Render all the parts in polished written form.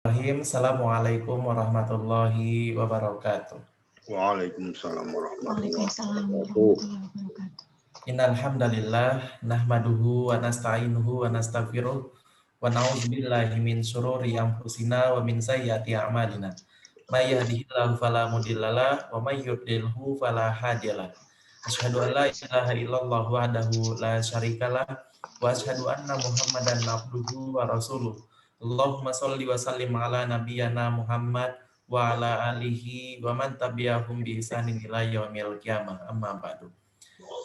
Assalamualaikum warahmatullahi wabarakatuh. Waalaikumsalam warahmatullahi Waalaikumsalam wabarakatuh. warahmatullahi wabarakatuh. Innal hamdalillah nahmaduhu wa nasta'inuhu wa nastaghfiruh wa na'udzubillahi min syururi anfusina wa min sayyiati a'malina. May yahdihillahu fala mudhillalah wa may yudlilhu fala hadiyalah. Asyhadu an la ilaha illallah wahdahu la syarikalah wa asyhadu anna Muhammadan abduhu wa rasuluh. Allahumma shalli wa sallim ala nabiyyana Muhammad wa ala alihi wa man tabi'ahum bi ihsanin ila yaumil qiyamah. Amma ba'du.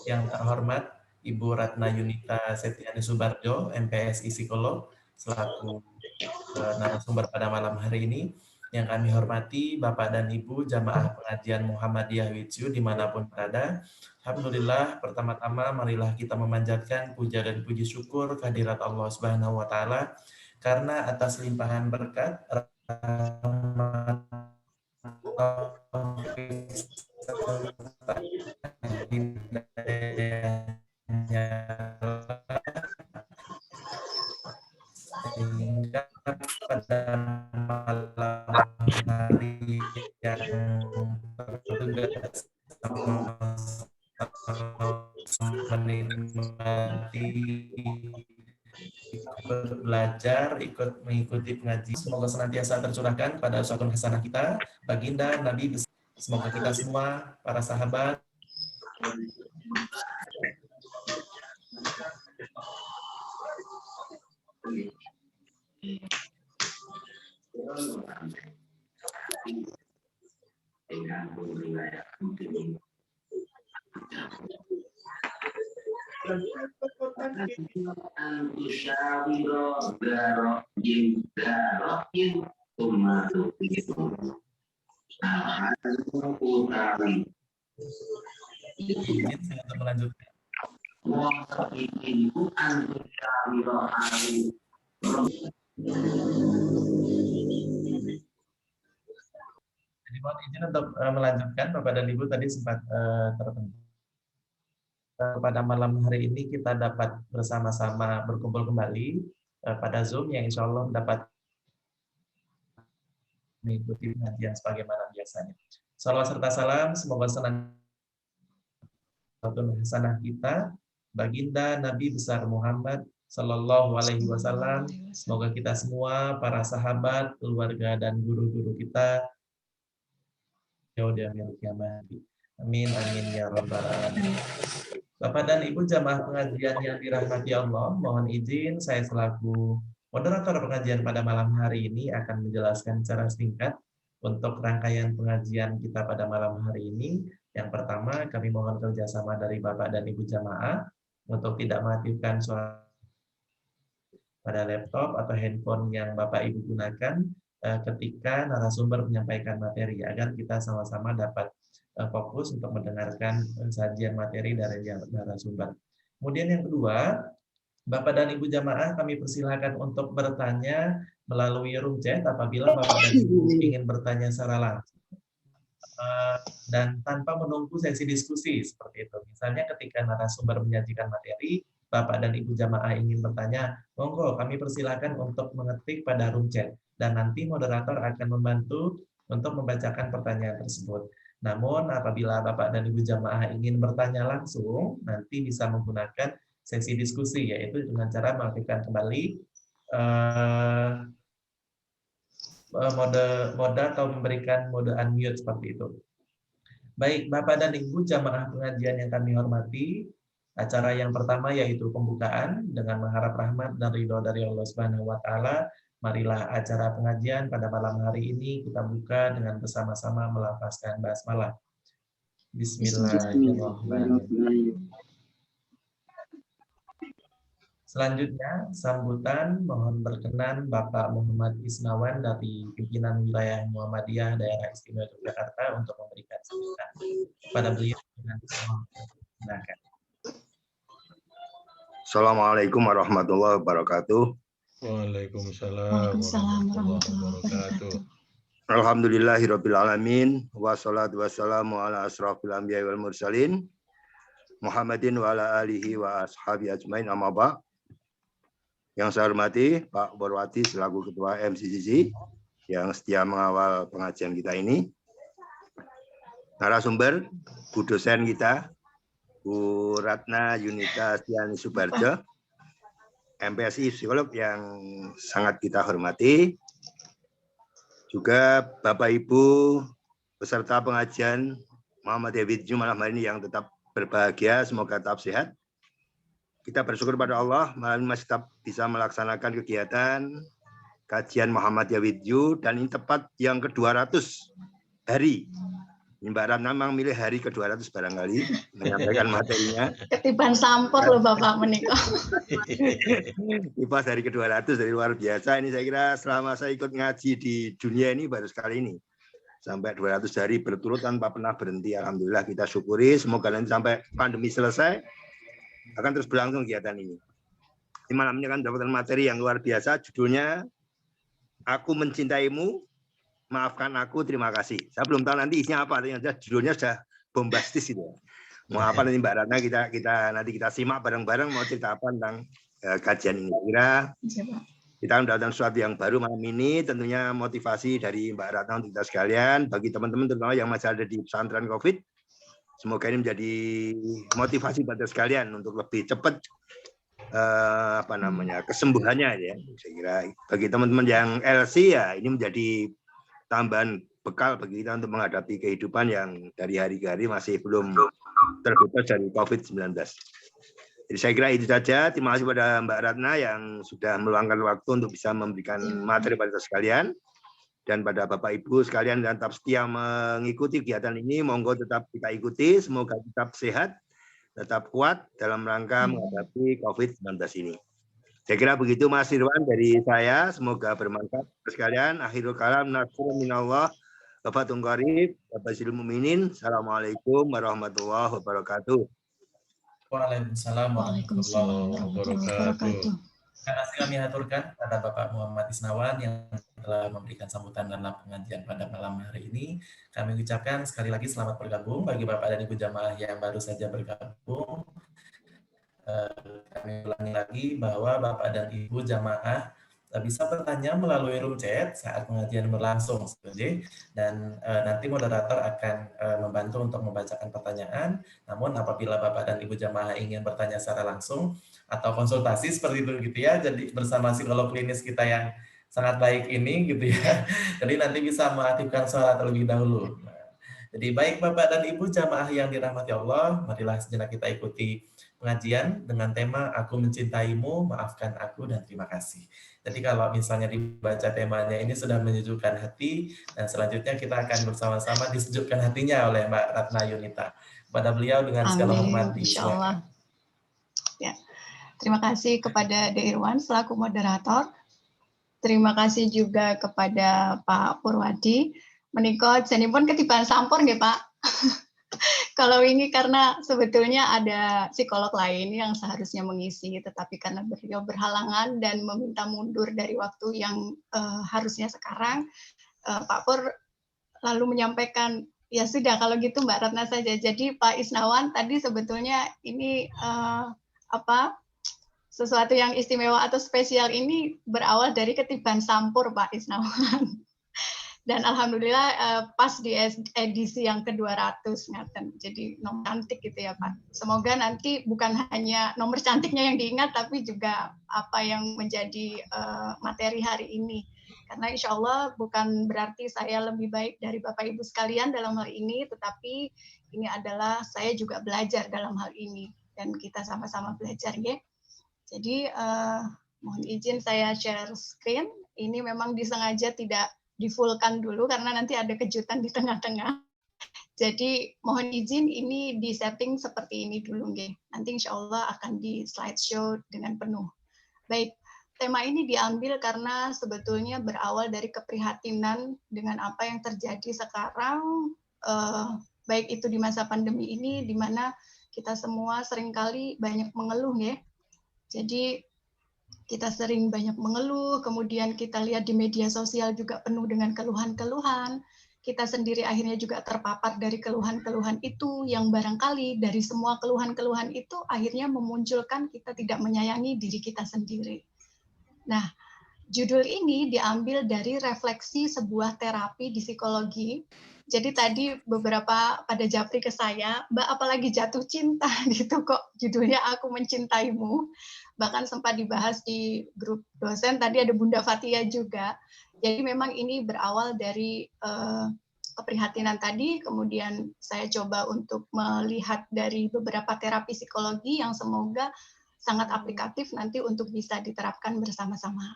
Yang terhormat Ibu Ratna Yunita Setiani Subarjo, MPSI Psikolog, selaku narasumber pada malam hari ini. Yang kami hormati Bapak dan Ibu Jamaah Pengajian Muhammadiyah Witsu dimanapun berada. Alhamdulillah, pertama-tama marilah kita memanjatkan puja dan puji syukur kehadirat Allah Subhanahu wa Ta'ala, karena atas limpahan berkat, rahmat, sehingga pada malam hari yang bertugas menikmati, ikut belajar, ikut mengikuti pengajian. Semoga senantiasa tercurahkan pada uswatun hasanah kita, baginda Nabi. Semoga kita semua, para sahabat, izin saya untuk melanjutkan. Jadi mohon izin untuk melanjutkan, Bapak dan Ibu tadi sempat tertentu. Pada malam hari ini kita dapat bersama-sama berkumpul kembali pada Zoom yang insya Allah dapat mengikuti pengajian sebagaimana biasanya. Salawat serta salam semoga senantiasa hasanah kita, baginda Nabi besar Muhammad Sallallahu Alaihi Wasallam. Semoga kita semua, para sahabat, keluarga dan guru-guru kita yaumil qiyamah. Amin amin ya rabbal alamin. Bapak dan Ibu jamaah pengajian yang dirahmati Allah, mohon izin saya selaku moderator pengajian pada malam hari ini akan menjelaskan secara singkat untuk rangkaian pengajian kita pada malam hari ini. Yang pertama, kami mohon kerjasama dari Bapak dan Ibu jamaah untuk tidak mengaktifkan suara pada laptop atau handphone yang Bapak Ibu gunakan ketika narasumber menyampaikan materi, agar kita sama-sama dapat fokus untuk mendengarkan sajian materi dari narasumber. Kemudian yang kedua, Bapak dan Ibu jamaah kami persilakan untuk bertanya melalui room chat apabila Bapak dan Ibu ingin bertanya secara langsung dan tanpa menunggu sesi diskusi seperti itu. Misalnya ketika narasumber menyajikan materi, Bapak dan Ibu jamaah ingin bertanya, monggo kami persilakan untuk mengetik pada room chat dan nanti moderator akan membantu untuk membacakan pertanyaan tersebut. Namun apabila Bapak dan Ibu jamaah ingin bertanya langsung, nanti bisa menggunakan sesi diskusi, yaitu dengan cara mengaktifkan kembali mode atau memberikan mode unmute seperti itu. Baik, Bapak dan Ibu jamaah pengajian yang kami hormati, acara yang pertama yaitu pembukaan dengan mengharap rahmat dan ridho dari Allah Subhanahu wa Ta'ala. Marilah acara pengajian pada malam hari ini kita buka dengan bersama-sama melafazkan basmalah. Bismillahirrahmanirrahim. Selanjutnya, sambutan mohon berkenan Bapak Muhammad Isnawan dari pimpinan wilayah Muhammadiyah Daerah Istimewa Yogyakarta untuk memberikan sambutan kepada beliau dengan silakan. Assalamualaikum warahmatullahi wabarakatuh. Waalaikumsalam warahmatullahi wabarakatuh. Alhamdulillahirabbil alamin wassalatu wassalamu ala asrofil anbiya'i wal mursalin Muhammadin wa ala alihi wa ashabi ajmain, amma ba'd. Yang saya hormati Pak Borwati selaku Ketua MCCC, yang setia mengawal pengajian kita ini. Narasumber, Bu dosen kita, Bu Ratna Yunita Stiani Subarjo, MPSI psikolog yang sangat kita hormati. Juga Bapak Ibu peserta pengajian Muhammadiyah Widju malam hari ini yang tetap berbahagia, semoga tetap sehat. Kita bersyukur pada Allah malam masih tetap bisa melaksanakan kegiatan kajian Muhammadiyah Widju, dan ini tepat yang ke-200 hari. Mbak Ratna memang milih hari ke-200 barangkali menyampaikan materinya. Ketiban sampur loh Bapak menikah. Pas hari ke-200 dari luar biasa. Ini saya kira selama saya ikut ngaji di dunia ini baru sekali ini. Sampai 200 hari berturut tanpa pernah berhenti. Alhamdulillah kita syukuri. Semoga nanti sampai pandemi selesai akan terus berlangsung kegiatan ini. Di malam ini akan mendapatkan materi yang luar biasa. Judulnya Aku Mencintaimu, Maafkan Aku, Terima Kasih. Saya belum tahu nanti isinya apa. Judulnya sudah bombastis itu. Mau apa nanti Mbak Ratna, kita simak bareng-bareng mau cerita apa tentang kajian ini. Kira kita mendapatkan sesuatu yang baru malam ini, tentunya motivasi dari Mbak Ratna untuk kita sekalian, bagi teman-teman terutama yang masih ada di pesantren COVID. Semoga ini menjadi motivasi pada sekalian untuk lebih cepat kesembuhannya ya. Saya kira bagi teman-teman yang LC ya ini menjadi tambahan bekal bagi kita untuk menghadapi kehidupan yang dari hari ke hari masih belum terbebas dari COVID-19. Jadi saya kira itu saja. Terima kasih pada Mbak Ratna yang sudah meluangkan waktu untuk bisa memberikan materi pada kita sekalian. Dan pada Bapak Ibu sekalian yang tetap setia mengikuti kegiatan ini, monggo tetap kita ikuti. Semoga tetap sehat, tetap kuat dalam rangka menghadapi COVID-19 ini. Saya kira begitu Mas Irwan dari saya. Semoga bermanfaat sekalian. Akhirul kalam, nasrun minallah, wafatun qarib, wabasyiril mu'minin. Assalamualaikum warahmatullahi wabarakatuh. Waalaikumsalam warahmatullahi wabarakatuh. Terima kasih kami aturkan pada Bapak Muhammad Isnawan yang telah memberikan sambutan dalam pengajian pada malam hari ini. Kami ucapkan sekali lagi selamat bergabung bagi Bapak dan Ibu jamaah yang baru saja bergabung. Kami ulangi lagi bahwa Bapak dan Ibu jamaah bisa bertanya melalui room chat saat pengajian berlangsung, dan nanti moderator akan membantu untuk membacakan pertanyaan. Namun apabila Bapak dan Ibu jamaah ingin bertanya secara langsung atau konsultasi seperti itu gitu ya, jadi bersama psikolog klinis kita yang sangat baik ini gitu ya, jadi nanti bisa mengaktifkan suara terlebih dahulu. Jadi baik Bapak dan Ibu jamaah yang dirahmati Allah, marilah sejenak kita ikuti pengajian dengan tema Aku Mencintaimu, Maafkan Aku, dan Terima Kasih. Jadi kalau misalnya dibaca temanya ini sudah menyejukkan hati, dan selanjutnya kita akan bersama-sama disejukkan hatinya oleh Mbak Ratna Yunita. Kepada beliau dengan segala hormat. Insyaallah. Ya. Terima kasih kepada De Irwan selaku moderator. Terima kasih juga kepada Pak Purwadi. Menikah jenipun ketiban sampur nggih Pak. Kalau ini karena sebetulnya ada psikolog lain yang seharusnya mengisi, tetapi karena beliau berhalangan dan meminta mundur dari waktu yang harusnya sekarang, Pak Pur lalu menyampaikan, ya sudah kalau gitu Mbak Ratna saja. Jadi Pak Isnawan tadi sebetulnya ini sesuatu yang istimewa atau spesial ini berawal dari ketiban sampur Pak Isnawan. Dan alhamdulillah pas di edisi yang ke-200 ngaten. Jadi nomor cantik gitu ya Pak. Semoga nanti bukan hanya nomor cantiknya yang diingat, tapi juga apa yang menjadi materi hari ini. Karena insya Allah bukan berarti saya lebih baik dari Bapak Ibu sekalian dalam hal ini, tetapi ini adalah saya juga belajar dalam hal ini. Dan kita sama-sama belajar ya. Jadi mohon izin saya share screen. Ini memang disengaja tidak di-fullkan dulu karena nanti ada kejutan di tengah-tengah. Jadi mohon izin ini di setting seperti ini dulu nggih. Nanti insya Allah akan di slideshow dengan penuh. Baik, tema ini diambil karena sebetulnya berawal dari keprihatinan dengan apa yang terjadi sekarang, baik itu di masa pandemi ini, di mana kita semua seringkali banyak mengeluh ya. Jadi kita sering banyak mengeluh, kemudian kita lihat di media sosial juga penuh dengan keluhan-keluhan. Kita sendiri akhirnya juga terpapar dari keluhan-keluhan itu, yang barangkali dari semua keluhan-keluhan itu akhirnya memunculkan kita tidak menyayangi diri kita sendiri. Nah, Judul ini diambil dari refleksi sebuah terapi di psikologi. Jadi tadi beberapa pada japri ke saya, Mbak apalagi jatuh cinta gitu kok judulnya Aku Mencintaimu. Bahkan sempat dibahas di grup dosen, tadi ada Bunda Fatia juga. Jadi memang ini berawal dari keprihatinan tadi, kemudian saya coba untuk melihat dari beberapa terapi psikologi yang semoga sangat aplikatif nanti untuk bisa diterapkan bersama-sama.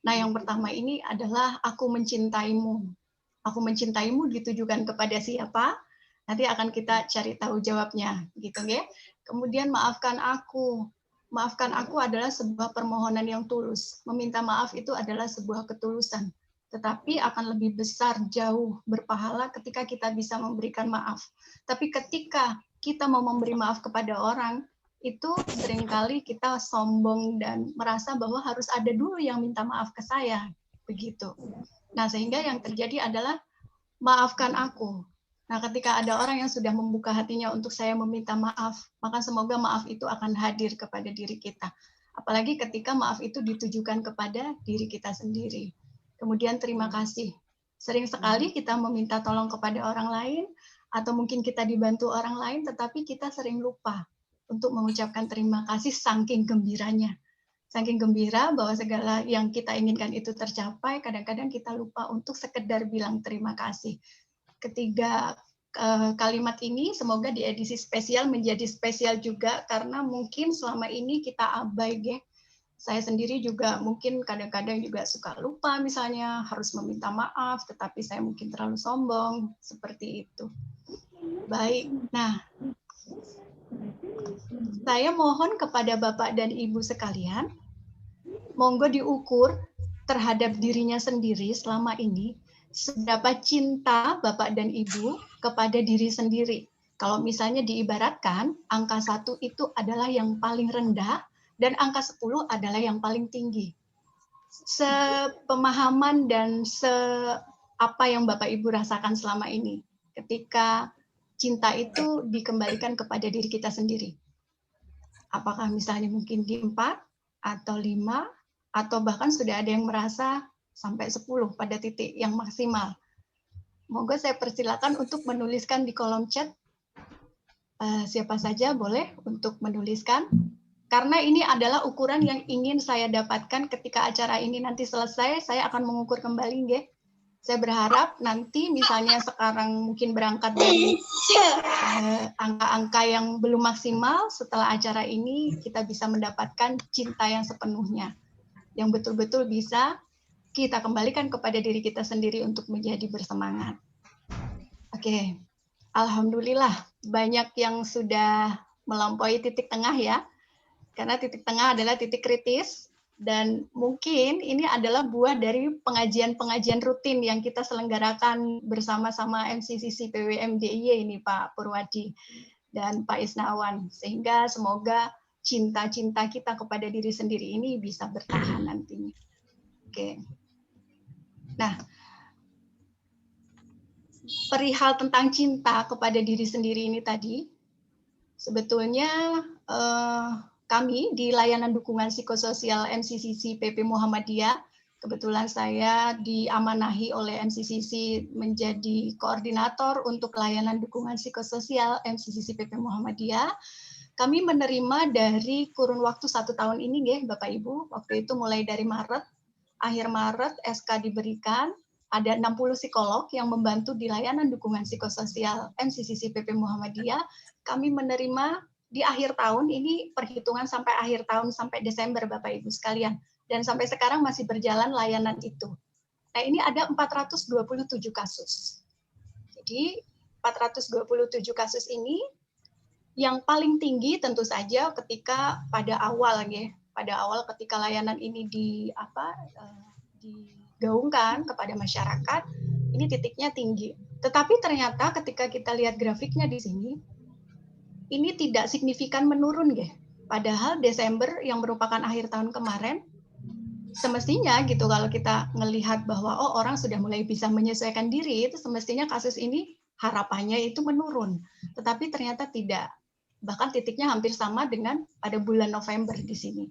Nah, yang pertama ini adalah Aku Mencintaimu. Aku mencintaimu ditujukan kepada siapa? Nanti akan kita cari tahu jawabnya, gitu ya. Kemudian maafkan aku. Maafkan aku adalah sebuah permohonan yang tulus. Meminta maaf itu adalah sebuah ketulusan. Tetapi akan lebih besar, jauh berpahala ketika kita bisa memberikan maaf. Tapi ketika kita mau memberi maaf kepada orang, itu seringkali kita sombong dan merasa bahwa harus ada dulu yang minta maaf ke saya. Begitu. Nah, sehingga yang terjadi adalah maafkan aku. Nah, ketika ada orang yang sudah membuka hatinya untuk saya meminta maaf, maka semoga maaf itu akan hadir kepada diri kita. Apalagi ketika maaf itu ditujukan kepada diri kita sendiri. Kemudian terima kasih. Sering sekali kita meminta tolong kepada orang lain, atau mungkin kita dibantu orang lain, tetapi kita sering lupa untuk mengucapkan terima kasih saking gembiranya. Saking gembira bahwa segala yang kita inginkan itu tercapai, kadang-kadang kita lupa untuk sekedar bilang terima kasih. Ketiga kalimat ini semoga di edisi spesial menjadi spesial juga, karena mungkin selama ini kita abai, ya. Saya sendiri juga mungkin kadang-kadang juga suka lupa misalnya harus meminta maaf, tetapi saya mungkin terlalu sombong, seperti itu. Baik, nah saya mohon kepada Bapak dan Ibu sekalian, monggo diukur terhadap dirinya sendiri selama ini, seberapa cinta Bapak dan Ibu kepada diri sendiri. Kalau misalnya diibaratkan, angka 1 itu adalah yang paling rendah, dan angka 10 adalah yang paling tinggi. Sepemahaman dan apa yang Bapak Ibu rasakan selama ini, ketika cinta itu dikembalikan kepada diri kita sendiri. Apakah misalnya mungkin di 4 atau 5, atau bahkan sudah ada yang merasa sampai 10 pada titik yang maksimal. Monggo saya persilakan untuk menuliskan di kolom chat. Siapa saja boleh untuk menuliskan. Karena ini adalah ukuran yang ingin saya dapatkan ketika acara ini nanti selesai, saya akan mengukur kembali, nggih. Saya berharap nanti misalnya sekarang mungkin berangkat dari angka-angka yang belum maksimal, setelah acara ini kita bisa mendapatkan cinta yang sepenuhnya, yang betul-betul bisa kita kembalikan kepada diri kita sendiri untuk menjadi bersemangat. Oke, alhamdulillah banyak yang sudah melampaui titik tengah ya, karena titik tengah adalah titik kritis. Dan mungkin ini adalah buah dari pengajian-pengajian rutin yang kita selenggarakan bersama-sama MCCC PWM DIY ini Pak Purwadi dan Pak Isnawan. Sehingga semoga cinta-cinta kita kepada diri sendiri ini bisa bertahan nantinya. Oke. Nah, perihal tentang cinta kepada diri sendiri ini tadi, sebetulnya kami di layanan dukungan psikososial MCCC PP Muhammadiyah, kebetulan saya diamanahi oleh MCCC menjadi koordinator untuk layanan dukungan psikososial MCCC PP Muhammadiyah. Kami menerima dari kurun waktu 1 tahun ini, nggih, Bapak Ibu. Waktu itu mulai dari Maret, akhir Maret SK diberikan, ada 60 psikolog yang membantu di layanan dukungan psikososial MCCC PP Muhammadiyah. Kami menerima di akhir tahun ini, perhitungan sampai akhir tahun, sampai Desember Bapak Ibu sekalian. Dan sampai sekarang masih berjalan layanan itu. Nah, ini ada 427 kasus. Jadi 427 kasus ini yang paling tinggi tentu saja ketika pada awal ya, pada awal ketika layanan ini digaungkan kepada masyarakat, ini titiknya tinggi. Tetapi ternyata ketika kita lihat grafiknya di sini, ini tidak signifikan menurun, ya. Padahal Desember yang merupakan akhir tahun kemarin, semestinya gitu kalau kita melihat bahwa orang sudah mulai bisa menyesuaikan diri, itu semestinya kasus ini harapannya itu menurun. Tetapi ternyata tidak. Bahkan titiknya hampir sama dengan pada bulan November di sini.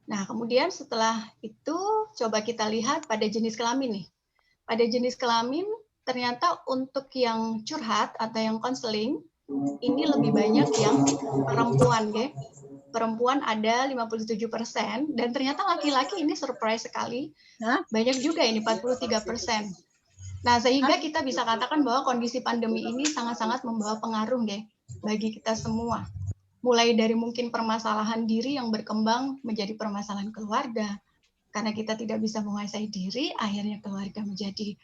Nah, kemudian setelah itu coba kita lihat pada jenis kelamin nih. Pada jenis kelamin ternyata untuk yang curhat atau yang konseling ini lebih banyak yang perempuan, ya. Perempuan ada 57% dan ternyata laki-laki ini surprise sekali. Banyak juga ini 43%. Nah, sehingga kita bisa katakan bahwa kondisi pandemi ini sangat-sangat membawa pengaruh, ya, bagi kita semua. Mulai dari mungkin permasalahan diri yang berkembang menjadi permasalahan keluarga. Karena kita tidak bisa menguasai diri, akhirnya keluarga menjadi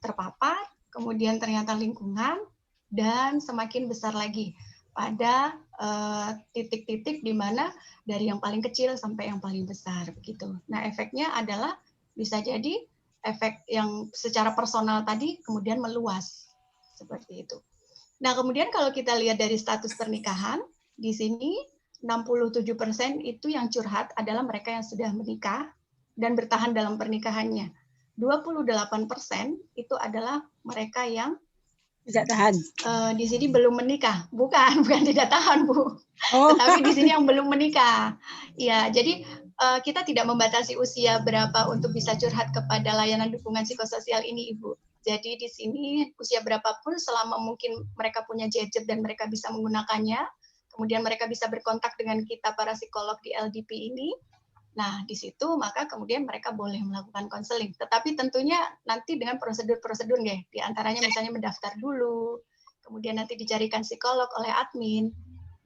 terpapar, kemudian ternyata lingkungan, dan semakin besar lagi pada titik-titik di mana dari yang paling kecil sampai yang paling besar. Begitu. Nah, efeknya adalah bisa jadi efek yang secara personal tadi kemudian meluas. Seperti itu. Nah, kemudian kalau kita lihat dari status pernikahan, di sini 67% itu yang curhat adalah mereka yang sudah menikah dan bertahan dalam pernikahannya. 28% itu adalah mereka yang tidak tahan. Di sini belum menikah. Bukan tidak tahan, Bu. Tetapi di sini yang belum menikah. Ya, jadi kita tidak membatasi usia berapa untuk bisa curhat kepada layanan dukungan psikososial ini, Ibu. Jadi di sini usia berapapun selama mungkin mereka punya gadget dan mereka bisa menggunakannya, kemudian mereka bisa berkontak dengan kita para psikolog di LDP ini. Nah, di situ maka kemudian mereka boleh melakukan konseling. Tetapi tentunya nanti dengan prosedur-prosedur, nggih. Di antaranya misalnya mendaftar dulu, kemudian nanti dicarikan psikolog oleh admin.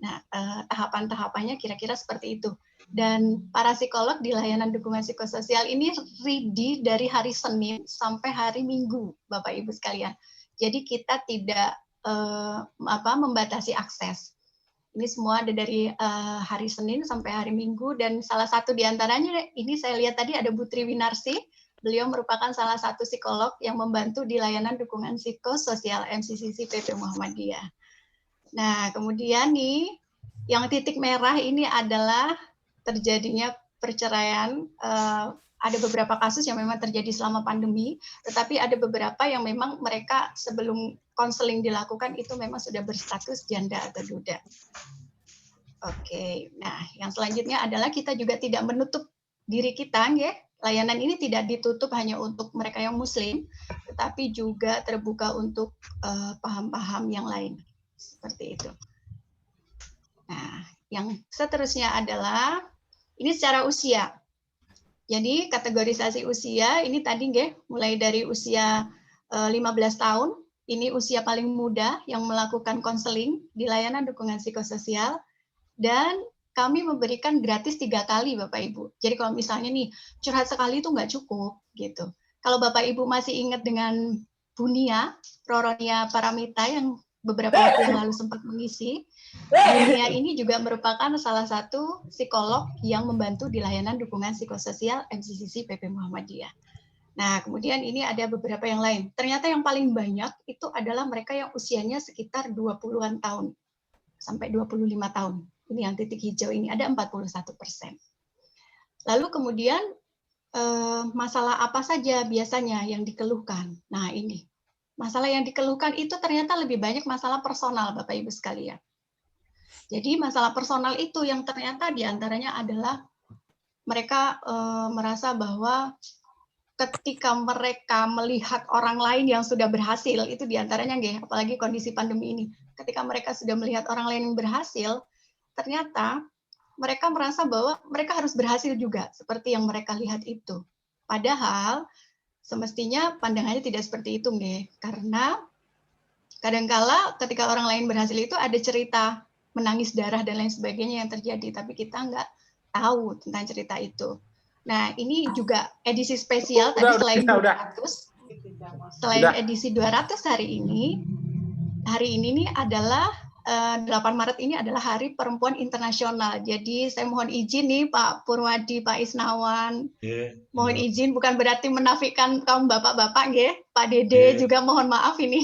Nah, tahapan-tahapannya kira-kira seperti itu. Dan para psikolog di layanan dukungan psikososial ini ready dari hari Senin sampai hari Minggu, Bapak Ibu sekalian. Jadi kita tidak membatasi akses. Ini semua ada dari hari Senin sampai hari Minggu, dan salah satu di antaranya ini saya lihat tadi ada Bu Tri Winarsi. Beliau merupakan salah satu psikolog yang membantu di layanan dukungan psikososial MCCC PP Muhammadiyah. Nah, kemudian nih yang titik merah ini adalah terjadinya perceraian. Ada beberapa kasus yang memang terjadi selama pandemi, tetapi ada beberapa yang memang mereka sebelum konseling dilakukan itu memang sudah berstatus janda atau duda. Oke, nah yang selanjutnya adalah kita juga tidak menutup diri kita, ya. Layanan ini tidak ditutup hanya untuk mereka yang Muslim, tetapi juga terbuka untuk paham-paham yang lain, seperti itu. Nah, yang seterusnya adalah ini secara usia. Jadi kategorisasi usia ini tadi, mulai dari usia 15 tahun, ini usia paling muda yang melakukan konseling di layanan dukungan psikososial, dan kami memberikan gratis 3 kali, Bapak Ibu. Jadi kalau misalnya nih curhat sekali itu nggak cukup gitu. Kalau Bapak Ibu masih ingat dengan Bunia, Roronia Paramita yang beberapa waktu yang lalu sempat mengisi, Bunia ini juga merupakan salah satu psikolog yang membantu di layanan dukungan psikososial MCCC PP Muhammadiyah. Nah, kemudian ini ada beberapa yang lain. Ternyata yang paling banyak itu adalah mereka yang usianya sekitar 20-an tahun sampai 25 tahun. Ini yang titik hijau ini ada 41%. Lalu kemudian masalah apa saja biasanya yang dikeluhkan? Nah, ini. Masalah yang dikeluhkan itu ternyata lebih banyak masalah personal, Bapak Ibu sekalian. Jadi masalah personal itu yang ternyata diantaranya adalah mereka merasa bahwa ketika mereka melihat orang lain yang sudah berhasil, itu diantaranya, apalagi kondisi pandemi ini, ketika mereka sudah melihat orang lain yang berhasil, ternyata mereka merasa bahwa mereka harus berhasil juga, seperti yang mereka lihat itu. Padahal semestinya pandangannya tidak seperti itu, karena kadangkala ketika orang lain berhasil itu ada cerita menangis darah dan lain sebagainya yang terjadi, tapi kita nggak tahu tentang cerita itu. Nah, ini juga edisi spesial tadi selain 200, selain edisi 200 hari ini nih adalah 8 Maret ini adalah Hari Perempuan Internasional. Jadi saya mohon izin nih Pak Purwadi, Pak Isnawan, mohon izin bukan berarti menafikan kaum bapak-bapak, Pak Dede juga mohon maaf ini.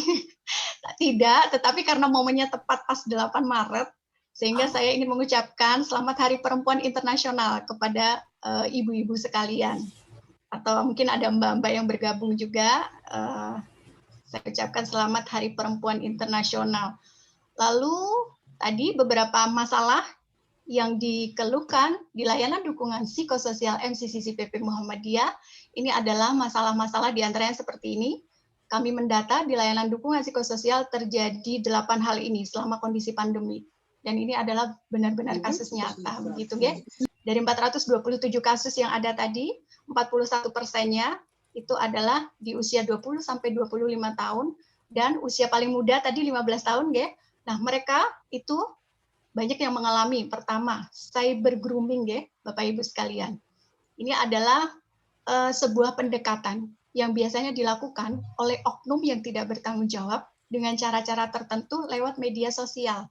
Tidak, tetapi karena momennya tepat pas 8 Maret, sehingga saya ingin mengucapkan Selamat Hari Perempuan Internasional kepada ibu-ibu sekalian. Atau mungkin ada mbak-mbak yang bergabung juga, saya ucapkan Selamat Hari Perempuan Internasional. Lalu tadi beberapa masalah yang dikeluhkan di layanan dukungan psikososial MCCCPP Muhammadiyah ini adalah masalah-masalah diantaranya seperti ini. Kami mendata di layanan dukungan psikososial terjadi 8 hal ini selama kondisi pandemi. Dan ini adalah benar-benar kasus nyata, begitu ya. Dari 427 kasus yang ada tadi, 41%-nya itu adalah di usia 20 sampai 25 tahun dan usia paling muda tadi 15 tahun, ya. Nah, mereka itu banyak yang mengalami pertama cyber grooming, ya, Bapak Ibu sekalian. Ini adalah sebuah pendekatan yang biasanya dilakukan oleh oknum yang tidak bertanggung jawab dengan cara-cara tertentu lewat media sosial.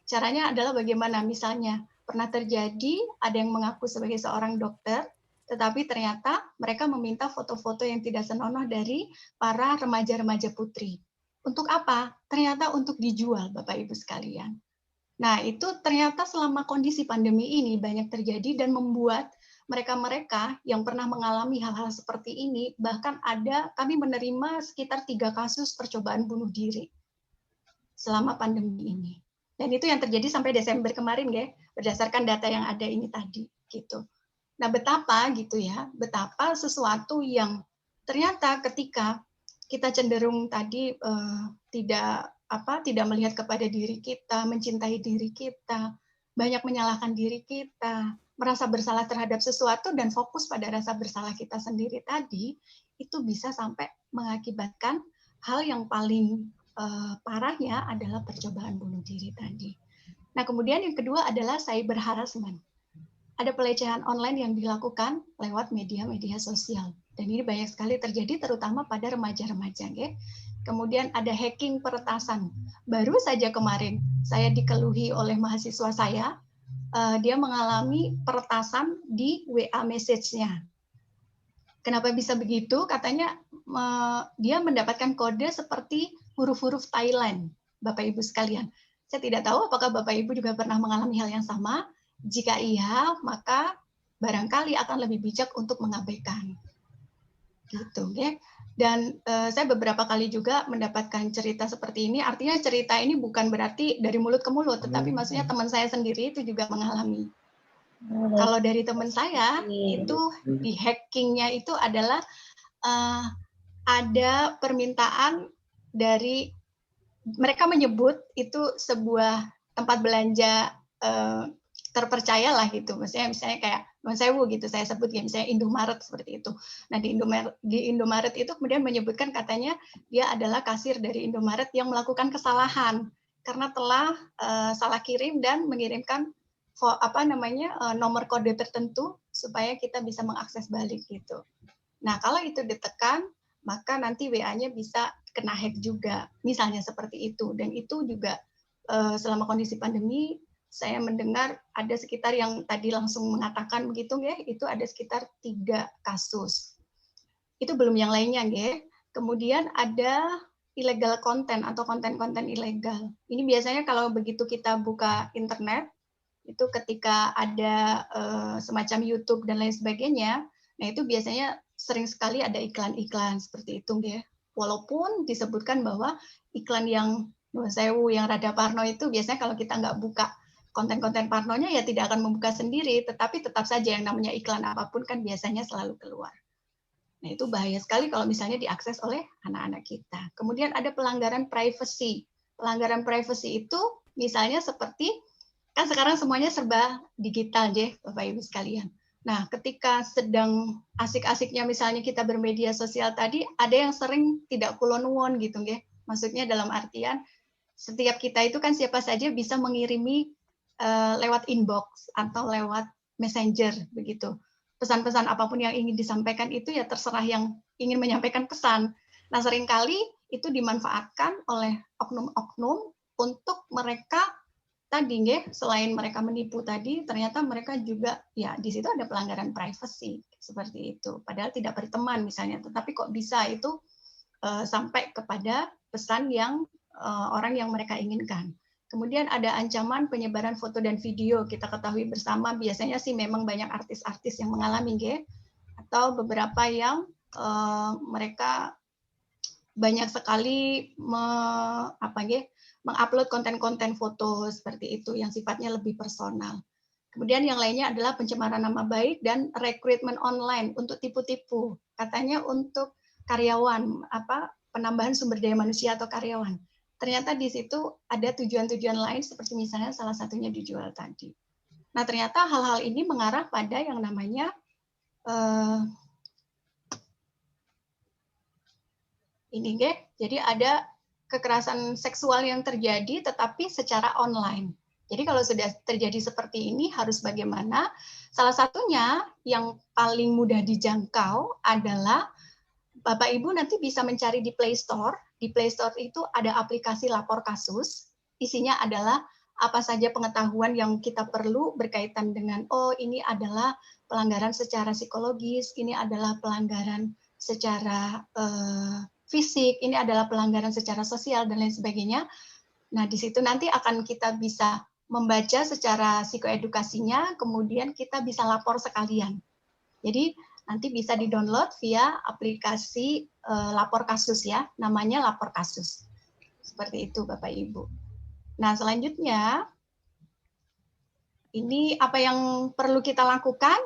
Caranya adalah bagaimana? Misalnya, pernah terjadi ada yang mengaku sebagai seorang dokter, tetapi ternyata mereka meminta foto-foto yang tidak senonoh dari para remaja-remaja putri. Untuk apa? Ternyata untuk dijual, Bapak Ibu sekalian. Nah, itu ternyata selama kondisi pandemi ini banyak terjadi dan membuat mereka-mereka yang pernah mengalami hal-hal seperti ini, bahkan kami menerima sekitar 3 kasus percobaan bunuh diri selama pandemi ini. Dan itu yang terjadi sampai Desember kemarin, ya, berdasarkan data yang ada ini tadi, gitu. Nah, betapa sesuatu yang ternyata ketika kita cenderung tadi tidak melihat kepada diri kita, mencintai diri kita, banyak menyalahkan diri kita, merasa bersalah terhadap sesuatu dan fokus pada rasa bersalah kita sendiri tadi, itu bisa sampai mengakibatkan hal yang paling parahnya adalah percobaan bunuh diri tadi. Nah, kemudian yang kedua adalah cyber harassment. Ada pelecehan online yang dilakukan lewat media-media sosial. Dan ini banyak sekali terjadi terutama pada remaja-remaja. Ya. Kemudian ada hacking peretasan. Baru saja kemarin saya dikeluhi oleh mahasiswa saya, dia mengalami peretasan di WA message-nya. Kenapa bisa begitu? Katanya dia mendapatkan kode seperti huruf-huruf Thailand, Bapak Ibu sekalian. Saya tidak tahu apakah Bapak Ibu juga pernah mengalami hal yang sama. Jika iya, maka barangkali akan lebih bijak untuk mengabaikan. Gitu, ya. Dan saya beberapa kali juga mendapatkan cerita seperti ini. Artinya cerita ini bukan berarti dari mulut ke mulut, tetapi maksudnya teman saya sendiri itu juga mengalami. Kalau dari teman saya, itu di hackingnya itu adalah ada permintaan dari mereka menyebut itu sebuah tempat belanja terpercaya lah gitu. Misalnya kayak Nonsewu gitu, saya sebut ya, misalnya Indomaret seperti itu. Nah, di Indomaret itu kemudian menyebutkan katanya dia adalah kasir dari Indomaret yang melakukan kesalahan karena telah salah kirim dan mengirimkan nomor kode tertentu supaya kita bisa mengakses balik gitu. Nah, kalau itu ditekan, maka nanti WA-nya bisa kena hack juga, misalnya seperti itu. Dan itu juga selama kondisi pandemi, saya mendengar ada sekitar yang tadi langsung mengatakan begitu, ya, itu ada sekitar 3 kasus. Itu belum yang lainnya, ya. Kemudian ada illegal content atau konten-konten ilegal. Ini biasanya kalau begitu kita buka internet, itu ketika ada semacam YouTube dan lain sebagainya, nah itu biasanya sering sekali ada iklan-iklan seperti itu, ya. Walaupun disebutkan bahwa iklan yang Sewu, yang rada parno itu biasanya kalau kita nggak buka konten-konten parnonya ya tidak akan membuka sendiri, tetapi tetap saja yang namanya iklan apapun kan biasanya selalu keluar. Nah itu bahaya sekali kalau misalnya diakses oleh anak-anak kita. Kemudian ada pelanggaran privacy. Pelanggaran privacy itu misalnya seperti, kan sekarang semuanya serba digital, ya, Bapak Ibu sekalian. Nah, ketika sedang asik-asiknya misalnya kita bermedia sosial tadi, ada yang sering tidak kulon-won gitu, ya. Maksudnya dalam artian setiap kita itu kan siapa saja bisa mengirimi lewat inbox atau lewat messenger begitu. Pesan-pesan apapun yang ingin disampaikan itu ya terserah yang ingin menyampaikan pesan. Nah, seringkali itu dimanfaatkan oleh oknum-oknum untuk mereka tadi, ya, selain mereka menipu tadi, ternyata mereka juga ya di situ ada pelanggaran privacy seperti itu. Padahal tidak berteman misalnya, tetapi kok bisa itu sampai kepada pesan yang orang yang mereka inginkan. Kemudian ada ancaman penyebaran foto dan video. Kita ketahui bersama biasanya sih memang banyak artis-artis yang mengalami, ya, atau beberapa yang mereka banyak sekali mengupload konten-konten foto seperti itu yang sifatnya lebih personal. Kemudian yang lainnya adalah pencemaran nama baik dan rekrutmen online untuk tipu-tipu. Katanya untuk karyawan, penambahan sumber daya manusia atau karyawan. Ternyata di situ ada tujuan-tujuan lain seperti misalnya salah satunya dijual tadi. Nah, ternyata hal-hal ini mengarah pada yang namanya jadi ada kekerasan seksual yang terjadi tetapi secara online. Jadi kalau sudah terjadi seperti ini harus bagaimana? Salah satunya yang paling mudah dijangkau adalah Bapak Ibu nanti bisa mencari di Play Store. Di Play Store itu ada aplikasi lapor kasus. Isinya adalah apa saja pengetahuan yang kita perlu berkaitan dengan ini adalah pelanggaran secara psikologis, ini adalah pelanggaran secara fisik, ini adalah pelanggaran secara sosial dan lain sebagainya. Nah, di situ nanti akan kita bisa membaca secara psikoedukasinya, kemudian kita bisa lapor sekalian. Jadi nanti bisa di-download via aplikasi lapor kasus ya, namanya lapor kasus. Seperti itu Bapak Ibu. Nah, selanjutnya ini apa yang perlu kita lakukan?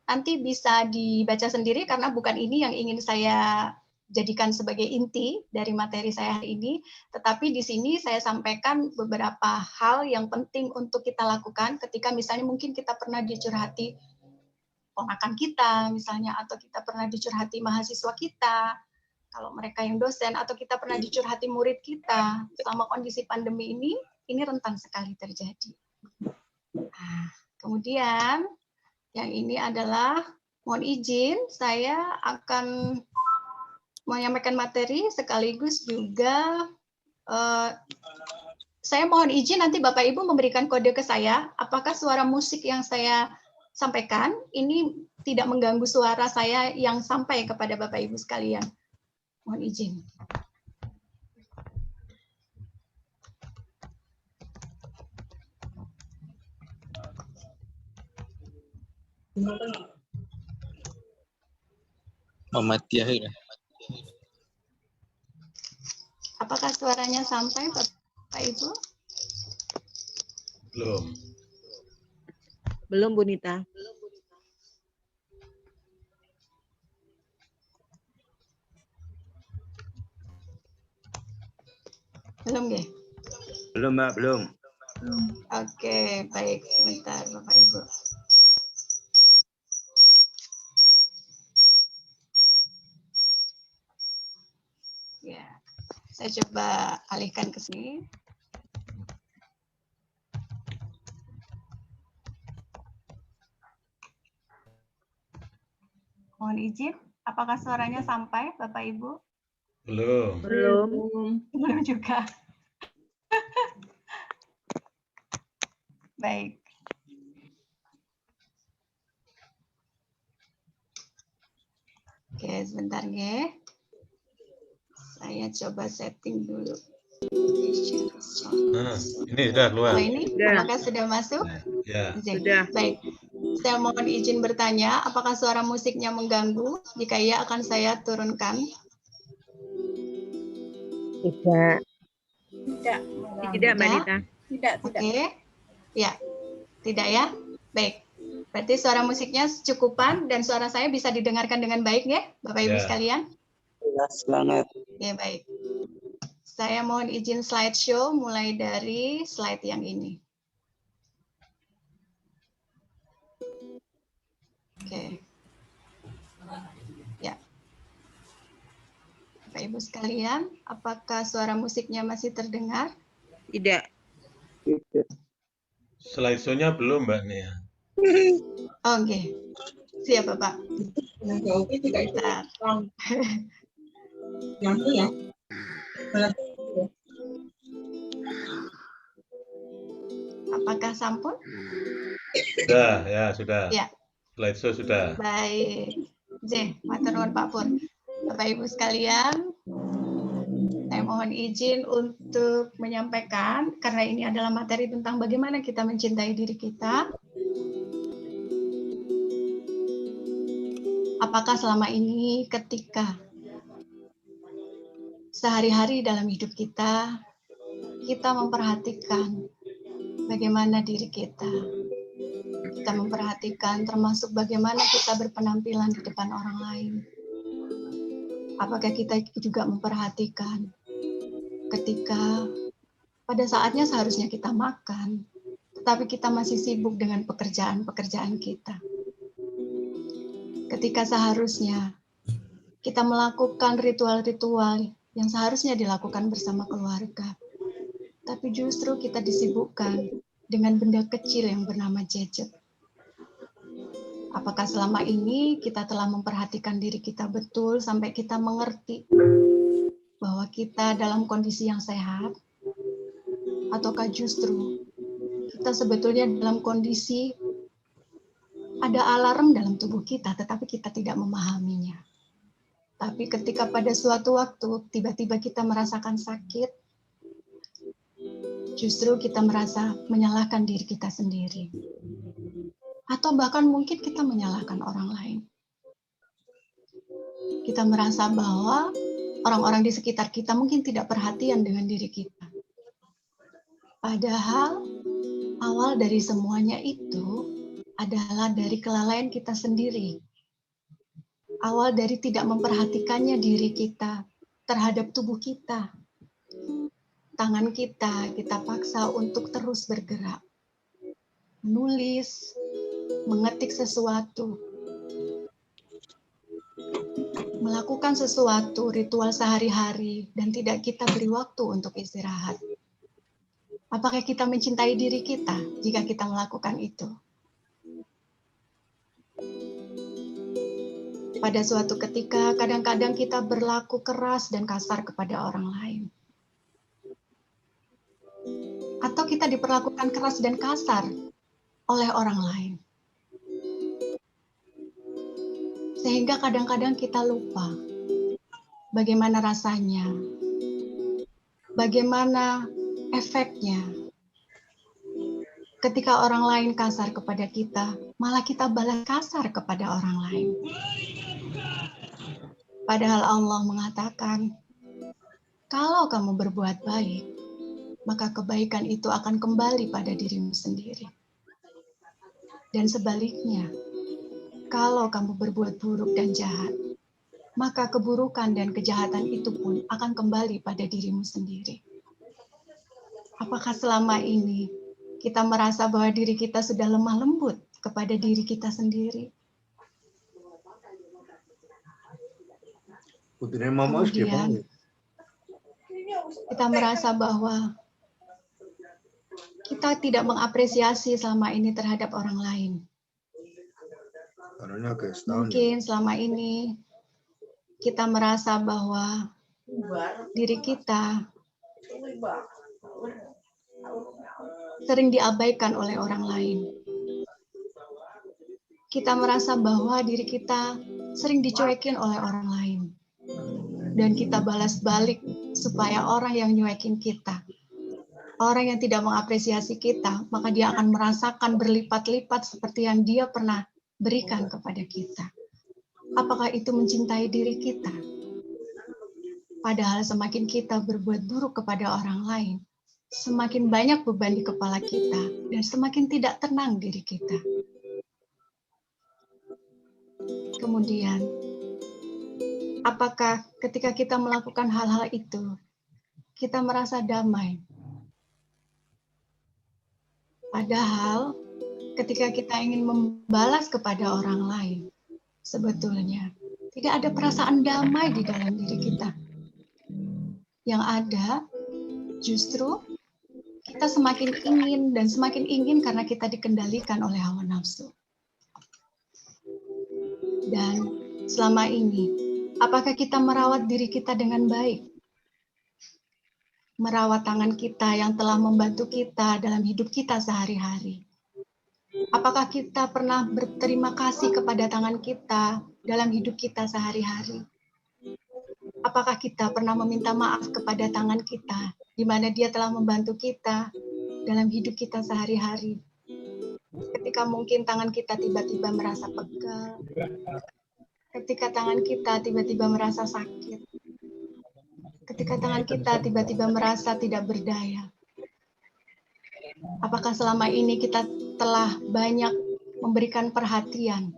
Nanti bisa dibaca sendiri karena bukan ini yang ingin saya jadikan sebagai inti dari materi saya hari ini, tetapi di sini saya sampaikan beberapa hal yang penting untuk kita lakukan ketika misalnya mungkin kita pernah dicurhati ponakan kita misalnya, atau kita pernah dicurhati mahasiswa kita, kalau mereka yang dosen, atau kita pernah dicurhati murid kita. Selama kondisi pandemi ini rentan sekali terjadi. Nah, kemudian yang ini adalah, mohon izin, saya akan menyampaikan materi sekaligus juga saya mohon izin nanti Bapak Ibu memberikan kode ke saya, apakah suara musik yang saya sampaikan ini tidak mengganggu suara saya yang sampai kepada Bapak Ibu sekalian. Mohon izin. Muhammadiyah. Apakah suaranya sampai Bapak Ibu? Belum. Belum, Bu Nita. Belum ya? Belum, Mbak, belum. Oke, baik. Sebentar Bapak Ibu. Ya, saya coba alihkan ke sini. Mohon izin, apakah suaranya sampai, Bapak Ibu? Belum. Belum. Belum juga. Baik. Oke, sebentar ya. Saya coba setting dulu. Nah, ini sudah keluar. Oh, ini apakah sudah masuk? Ya. Sudah. Baik. Saya mohon izin bertanya, apakah suara musiknya mengganggu? Jika iya, akan saya turunkan. Tidak. Tidak, Mbak Nita. Oke. Ya. Tidak ya? Baik. Berarti suara musiknya cukupan dan suara saya bisa didengarkan dengan baik ya, Bapak Ibu Ya. sekalian? Jelas banget. Ya, baik. Saya mohon izin slideshow mulai dari slide yang ini. Oke. Ya. Bapak Ibu sekalian, apakah suara musiknya masih terdengar? Tidak. Slideshow-nya belum, Mbak Nia. Oh, oke. Siap, Bapak. Bentar. Apakah sampun? Sudah, ya, sudah. Ya. Slideshow sudah. Baik. Matur nuwun Pak Pur. Bapak Ibu sekalian, saya mohon izin untuk menyampaikan, karena ini adalah materi tentang bagaimana kita mencintai diri kita. Apakah selama ini ketika sehari-hari dalam hidup kita, kita memperhatikan bagaimana diri kita, Kita memperhatikan termasuk bagaimana kita berpenampilan di depan orang lain. Apakah kita juga memperhatikan ketika pada saatnya seharusnya kita makan, tetapi kita masih sibuk dengan pekerjaan-pekerjaan kita. Ketika seharusnya kita melakukan ritual-ritual yang seharusnya dilakukan bersama keluarga, tapi justru kita disibukkan dengan benda kecil yang bernama gadget. Apakah selama ini kita telah memperhatikan diri kita betul sampai kita mengerti bahwa kita dalam kondisi yang sehat? Ataukah justru kita sebetulnya dalam kondisi ada alarm dalam tubuh kita, tetapi kita tidak memahaminya. Tapi ketika pada suatu waktu tiba-tiba kita merasakan sakit, justru kita merasa menyalahkan diri kita sendiri. Atau bahkan mungkin kita menyalahkan orang lain. Kita merasa bahwa orang-orang di sekitar kita mungkin tidak perhatian dengan diri kita. Padahal awal dari semuanya itu adalah dari kelalaian kita sendiri. Awal dari tidak memperhatikannya diri kita terhadap tubuh kita. Tangan kita paksa untuk terus bergerak. Menulis, mengetik sesuatu, melakukan sesuatu, ritual sehari-hari, dan tidak kita beri waktu untuk istirahat. Apakah kita mencintai diri kita jika kita melakukan itu? Pada suatu ketika, kadang-kadang kita berlaku keras dan kasar kepada orang lain. Atau kita diperlakukan keras dan kasar oleh orang lain. Sehingga kadang-kadang kita lupa bagaimana rasanya, bagaimana efeknya ketika orang lain kasar kepada kita, malah kita balas kasar kepada orang lain. Padahal Allah mengatakan, kalau kamu berbuat baik, maka kebaikan itu akan kembali pada dirimu sendiri. Dan sebaliknya, kalau kamu berbuat buruk dan jahat, maka keburukan dan kejahatan itu pun akan kembali pada dirimu sendiri. Apakah selama ini kita merasa bahwa diri kita sudah lemah lembut kepada diri kita sendiri? Kemudian kita merasa bahwa kita tidak mengapresiasi selama ini terhadap orang lain. Mungkin selama ini kita merasa bahwa diri kita sering diabaikan oleh orang lain. Kita merasa bahwa diri kita sering dicuekin oleh orang lain. Dan kita balas balik supaya orang yang nyuekin kita, orang yang tidak mengapresiasi kita, maka dia akan merasakan berlipat-lipat seperti yang dia pernah berikan kepada kita. Apakah itu mencintai diri kita? Padahal semakin kita berbuat buruk kepada orang lain, semakin banyak beban di kepala kita, dan semakin tidak tenang diri kita. Kemudian, apakah ketika kita melakukan hal-hal itu, kita merasa damai? Padahal, ketika kita ingin membalas kepada orang lain, sebetulnya tidak ada perasaan damai di dalam diri kita. Yang ada, justru kita semakin ingin dan semakin ingin karena kita dikendalikan oleh hawa nafsu. Dan selama ini, apakah kita merawat diri kita dengan baik? Merawat tangan kita yang telah membantu kita dalam hidup kita sehari-hari. Apakah kita pernah berterima kasih kepada tangan kita dalam hidup kita sehari-hari? Apakah kita pernah meminta maaf kepada tangan kita, di mana dia telah membantu kita dalam hidup kita sehari-hari? Ketika mungkin tangan kita tiba-tiba merasa pegal, ketika tangan kita tiba-tiba merasa sakit, ketika tangan kita tiba-tiba merasa tidak berdaya. Apakah selama ini kita telah banyak memberikan perhatian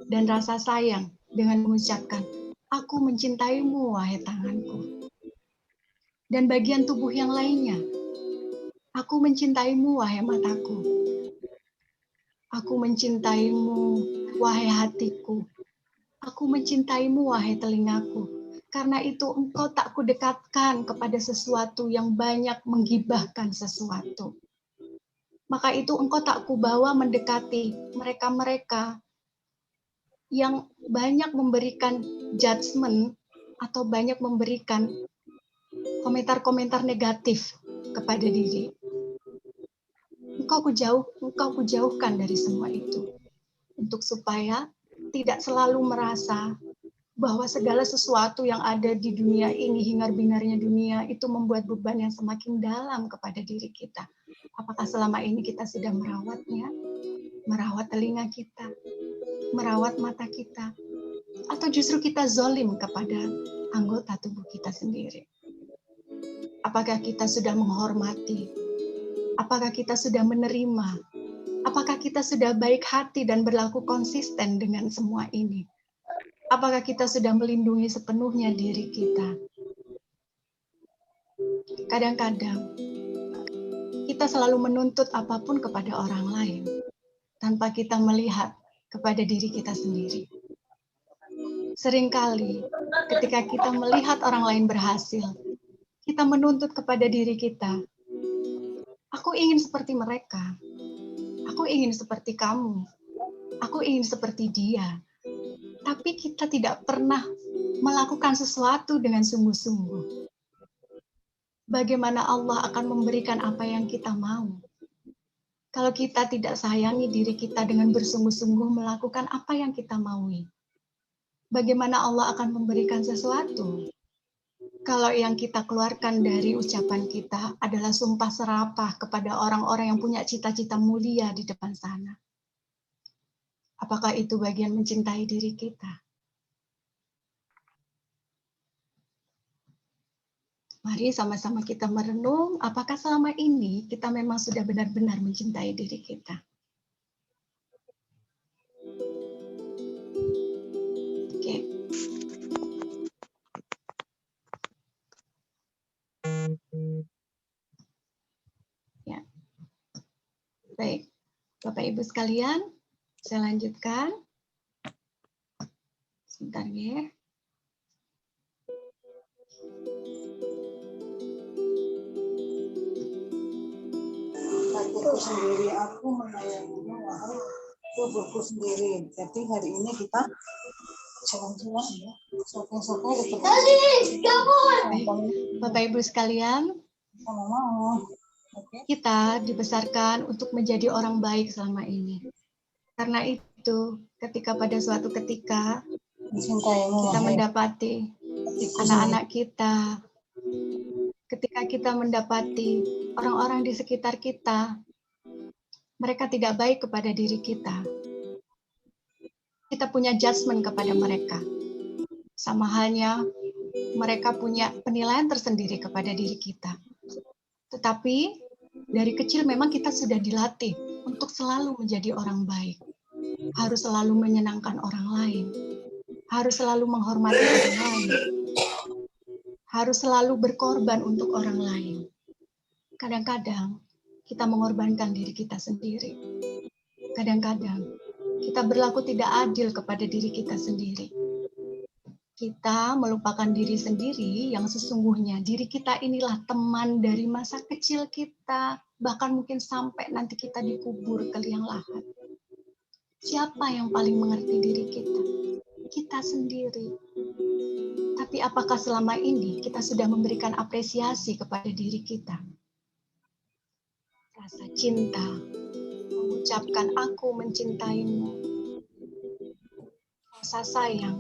dan rasa sayang dengan mengucapkan, aku mencintaimu, wahai tanganku. Dan bagian tubuh yang lainnya, aku mencintaimu, wahai mataku. Aku mencintaimu, wahai hatiku. Aku mencintaimu, wahai telingaku. Karena itu engkau tak kudekatkan kepada sesuatu yang banyak menggibahkan sesuatu. Maka itu engkau tak kubawa mendekati mereka-mereka yang banyak memberikan judgement atau banyak memberikan komentar-komentar negatif kepada diri. Engkau kujauhkan dari semua itu. Untuk supaya tidak selalu merasa bahwa segala sesuatu yang ada di dunia ini, hingar-bingarnya dunia, itu membuat beban yang semakin dalam kepada diri kita. Apakah selama ini kita sudah merawatnya? Merawat telinga kita? Merawat mata kita? Atau justru kita zolim kepada anggota tubuh kita sendiri? Apakah kita sudah menghormati? Apakah kita sudah menerima? Apakah kita sudah baik hati dan berlaku konsisten dengan semua ini? Apakah kita sudah melindungi sepenuhnya diri kita? Kadang-kadang kita selalu menuntut apapun kepada orang lain tanpa kita melihat kepada diri kita sendiri. Seringkali ketika kita melihat orang lain berhasil, kita menuntut kepada diri kita, aku ingin seperti mereka, aku ingin seperti kamu, aku ingin seperti dia. Tapi kita tidak pernah melakukan sesuatu dengan sungguh-sungguh. Bagaimana Allah akan memberikan apa yang kita mau? Kalau kita tidak sayangi diri kita dengan bersungguh-sungguh melakukan apa yang kita maui, bagaimana Allah akan memberikan sesuatu? Kalau yang kita keluarkan dari ucapan kita adalah sumpah serapah kepada orang-orang yang punya cita-cita mulia di depan sana. Apakah itu bagian mencintai diri kita? Mari sama-sama kita merenung, apakah selama ini kita memang sudah benar-benar mencintai diri kita? Oke. Ya. Baik, Bapak Ibu sekalian, saya lanjutkan. Sebentar ya. Hatiku sendiri, aku menyayanginya, wahai tubuhku sendiri. Jadi hari ini kita jalan-jalan ya, shopping-shopping Bapak Ibu sekalian, kita dibesarkan untuk menjadi orang baik selama ini. Karena itu, ketika pada suatu ketika kita mendapati anak-anak kita, ketika kita mendapati orang-orang di sekitar kita, mereka tidak baik kepada diri kita. Kita punya judgement kepada mereka. Sama halnya, mereka punya penilaian tersendiri kepada diri kita. Tetapi, dari kecil memang kita sudah dilatih untuk selalu menjadi orang baik. Harus selalu menyenangkan orang lain. Harus selalu menghormati orang lain. Harus selalu berkorban untuk orang lain. Kadang-kadang kita mengorbankan diri kita sendiri. Kadang-kadang kita berlaku tidak adil kepada diri kita sendiri. Kita melupakan diri sendiri yang sesungguhnya diri kita inilah teman dari masa kecil kita, bahkan mungkin sampai nanti kita dikubur ke liang lahat. Siapa yang paling mengerti diri kita? Kita sendiri. Tapi apakah selama ini kita sudah memberikan apresiasi kepada diri kita? Rasa cinta, mengucapkan aku mencintaimu. Rasa sayang,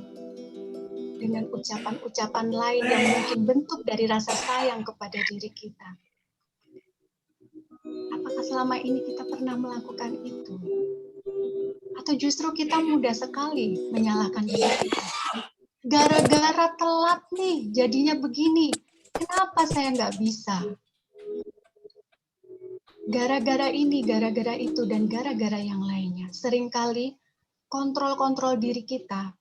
dengan ucapan-ucapan lain yang mungkin bentuk dari rasa sayang kepada diri kita. Apakah selama ini kita pernah melakukan itu? Atau justru kita mudah sekali menyalahkan diri kita? Gara-gara telat nih, jadinya begini. Kenapa saya nggak bisa? gara-gara ini, gara-gara itu, dan gara-gara yang lainnya. Seringkali kontrol-kontrol diri kita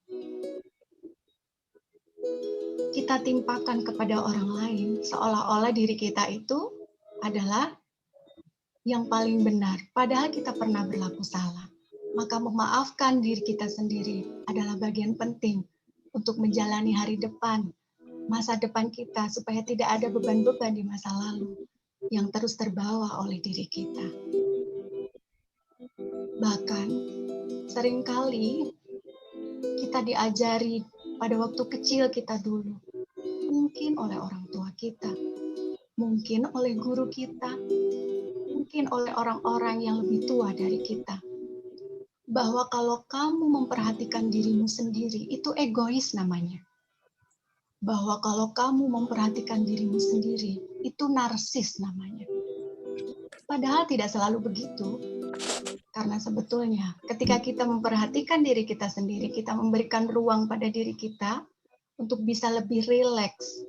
timpakan kepada orang lain, seolah-olah diri kita itu adalah yang paling benar, padahal kita pernah berlaku salah. Maka memaafkan diri kita sendiri adalah bagian penting untuk menjalani hari depan, masa depan kita, supaya tidak ada beban-beban di masa lalu yang terus terbawa oleh diri kita. Bahkan seringkali kita diajari pada waktu kecil kita dulu, mungkin oleh orang tua kita, mungkin oleh guru kita, mungkin oleh orang-orang yang lebih tua dari kita, bahwa kalau kamu memperhatikan dirimu sendiri, itu egois namanya. Bahwa kalau kamu memperhatikan dirimu sendiri, itu narsis namanya. Padahal tidak selalu begitu. Karena sebetulnya ketika kita memperhatikan diri kita sendiri, kita memberikan ruang pada diri kita untuk bisa lebih rileks,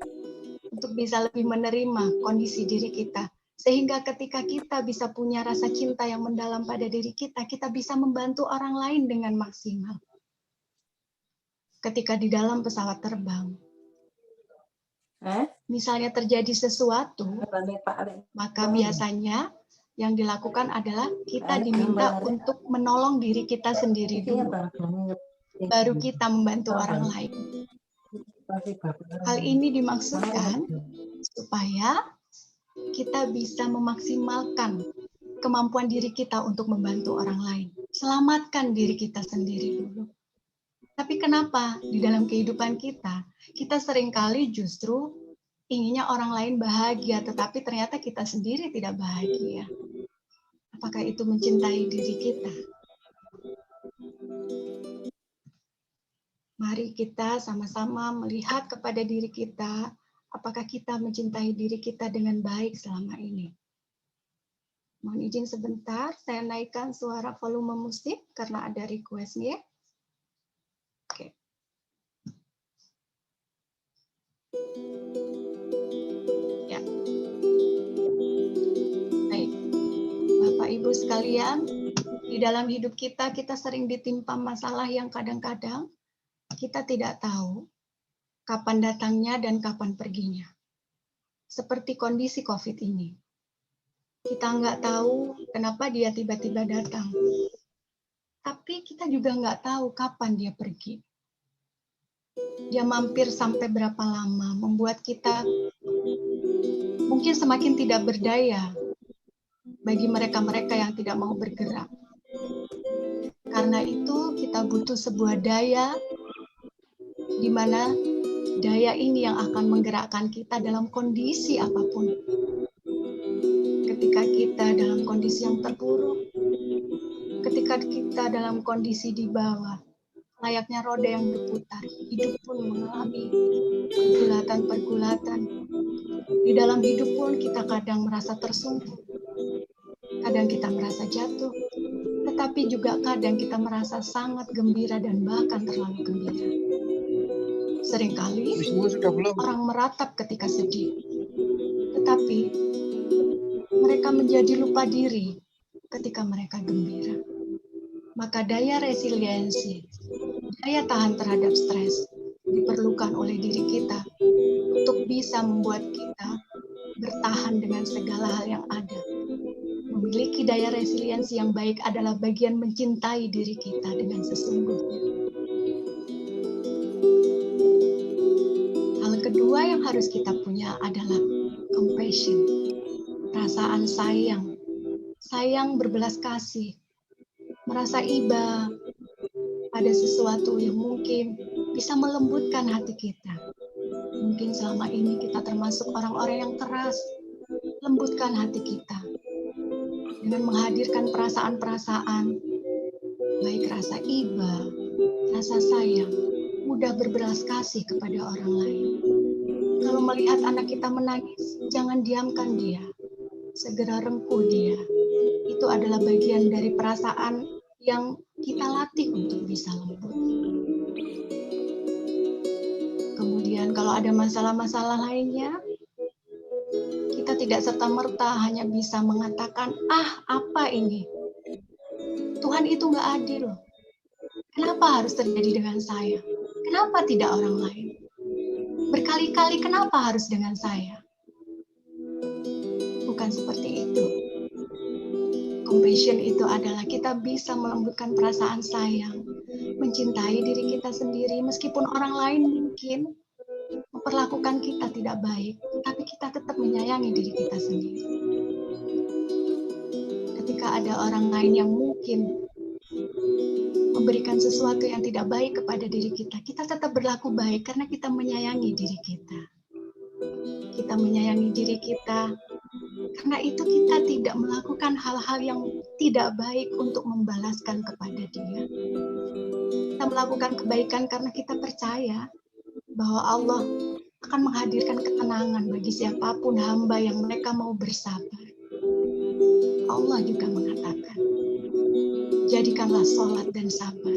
untuk bisa lebih menerima kondisi diri kita. Sehingga ketika kita bisa punya rasa cinta yang mendalam pada diri kita bisa membantu orang lain dengan maksimal. Ketika di dalam pesawat terbang, misalnya terjadi sesuatu, maka biasanya yang dilakukan adalah kita diminta untuk menolong diri kita sendiri dulu. Baru kita membantu orang lain. Hal ini dimaksudkan supaya kita bisa memaksimalkan kemampuan diri kita untuk membantu orang lain. Selamatkan diri kita sendiri dulu. Tapi kenapa di dalam kehidupan kita seringkali justru inginnya orang lain bahagia, tetapi ternyata kita sendiri tidak bahagia. Apakah itu mencintai diri kita? Mari kita sama-sama melihat kepada diri kita, apakah kita mencintai diri kita dengan baik selama ini. Mohon izin sebentar, saya naikkan suara volume musik karena ada request-nya. Oke. Ya. Baik. Bapak Ibu sekalian, di dalam hidup kita sering ditimpa masalah yang kadang-kadang kita tidak tahu kapan datangnya dan kapan perginya. Seperti kondisi COVID ini. Kita nggak tahu kenapa dia tiba-tiba datang. Tapi kita juga nggak tahu kapan dia pergi. Dia mampir sampai berapa lama, membuat kita mungkin semakin tidak berdaya bagi mereka-mereka yang tidak mau bergerak. Karena itu kita butuh sebuah daya di mana daya ini yang akan menggerakkan kita dalam kondisi apapun. Ketika kita dalam kondisi yang terpuruk, ketika kita dalam kondisi di bawah, layaknya roda yang berputar, hidup pun mengalami pergulatan-pergulatan. Di dalam hidup pun kita kadang merasa tersungkur, kadang kita merasa jatuh, tetapi juga kadang kita merasa sangat gembira dan bahkan terlalu gembira. Seringkali orang meratap ketika sedih, tetapi mereka menjadi lupa diri ketika mereka gembira. Maka daya resiliensi, daya tahan terhadap stres diperlukan oleh diri kita untuk bisa membuat kita bertahan dengan segala hal yang ada. Memiliki daya resiliensi yang baik adalah bagian mencintai diri kita dengan sesungguhnya. Kedua yang harus kita punya adalah compassion, perasaan sayang berbelas kasih, merasa iba pada sesuatu yang mungkin bisa melembutkan hati kita. Mungkin selama ini kita termasuk orang-orang yang keras, lembutkan hati kita dengan menghadirkan perasaan-perasaan, baik rasa iba, rasa sayang, mudah berbelas kasih kepada orang lain. Kalau melihat anak kita menangis, jangan diamkan dia. Segera rengkuh dia. Itu adalah bagian dari perasaan yang kita latih untuk bisa lembut. Kemudian kalau ada masalah-masalah lainnya, kita tidak serta-merta hanya bisa mengatakan, apa ini? Tuhan itu nggak adil. Kenapa harus terjadi dengan saya? Kenapa tidak orang lain? Berkali-kali kenapa harus dengan saya? Bukan seperti itu. Compassion itu adalah kita bisa melembutkan perasaan sayang, mencintai diri kita sendiri meskipun orang lain mungkin memperlakukan kita tidak baik, tapi kita tetap menyayangi diri kita sendiri. Ketika ada orang lain yang mungkin memberikan sesuatu yang tidak baik kepada diri kita, kita tetap berlaku baik karena kita menyayangi diri kita. Kita menyayangi diri kita, karena itu kita tidak melakukan hal-hal yang tidak baik untuk membalaskan kepada dia. Kita melakukan kebaikan karena kita percaya bahwa Allah akan menghadirkan ketenangan bagi siapapun hamba yang mereka mau bersabar. Allah juga mengatakan, jadikanlah sholat dan sabar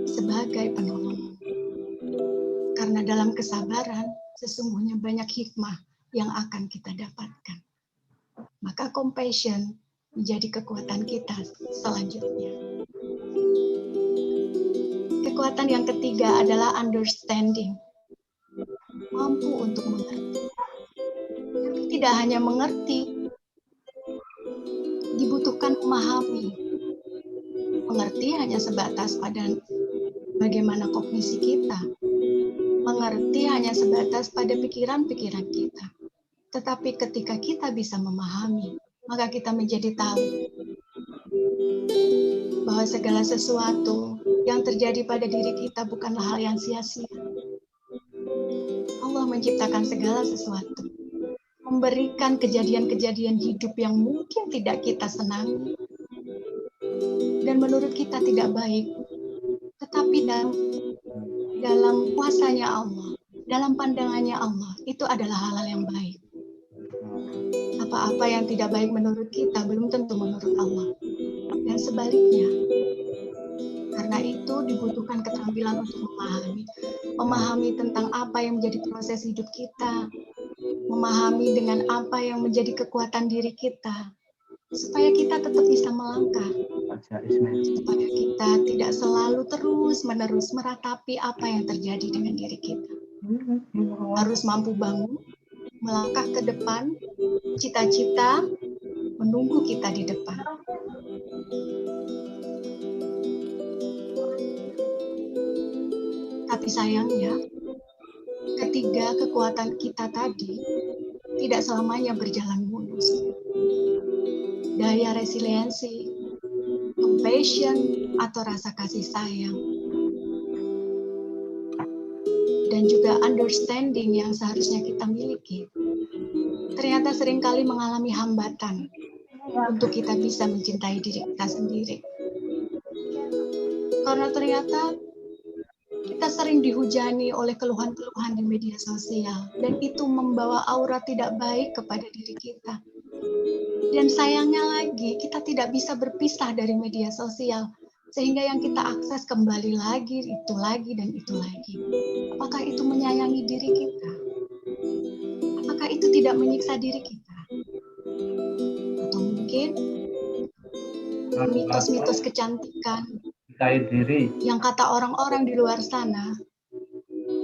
sebagai penolong. Karena dalam kesabaran, sesungguhnya banyak hikmah yang akan kita dapatkan. Maka compassion menjadi kekuatan kita selanjutnya. Kekuatan yang ketiga adalah understanding. Mampu untuk mengerti. Tapi tidak hanya mengerti, dibutuhkan memahami. Mengerti hanya sebatas pada bagaimana kognisi kita. Mengerti hanya sebatas pada pikiran-pikiran kita. Tetapi ketika kita bisa memahami, maka kita menjadi tahu bahwa segala sesuatu yang terjadi pada diri kita bukanlah hal yang sia-sia. Allah menciptakan segala sesuatu, memberikan kejadian-kejadian hidup yang mungkin tidak kita senangi, dan menurut kita tidak baik. Tetapi dalam kuasanya Allah, dalam pandangannya Allah, itu adalah hal-hal yang baik. Apa-apa yang tidak baik menurut kita belum tentu menurut Allah. Dan sebaliknya. Karena itu dibutuhkan keterampilan untuk memahami tentang apa yang menjadi proses hidup kita, memahami dengan apa yang menjadi kekuatan diri kita, supaya kita tetap bisa melangkah, supaya kita tidak selalu terus-menerus meratapi apa yang terjadi dengan diri kita. Harus mampu bangun, melangkah ke depan, cita-cita menunggu kita di depan. Tapi sayangnya, ketiga kekuatan kita tadi tidak selamanya berjalan mulus. Daya resiliensi, compassion atau rasa kasih sayang, dan juga understanding yang seharusnya kita miliki, ternyata seringkali mengalami hambatan untuk kita bisa mencintai diri kita sendiri. Karena ternyata kita sering dihujani oleh keluhan-keluhan di media sosial, dan itu membawa aura tidak baik kepada diri kita. Dan sayangnya lagi, kita tidak bisa berpisah dari media sosial, sehingga yang kita akses kembali lagi, itu lagi, dan itu lagi. Apakah itu menyayangi diri kita? Apakah itu tidak menyiksa diri kita? Atau mungkin mitos-mitos kecantikan yang kata orang-orang di luar sana,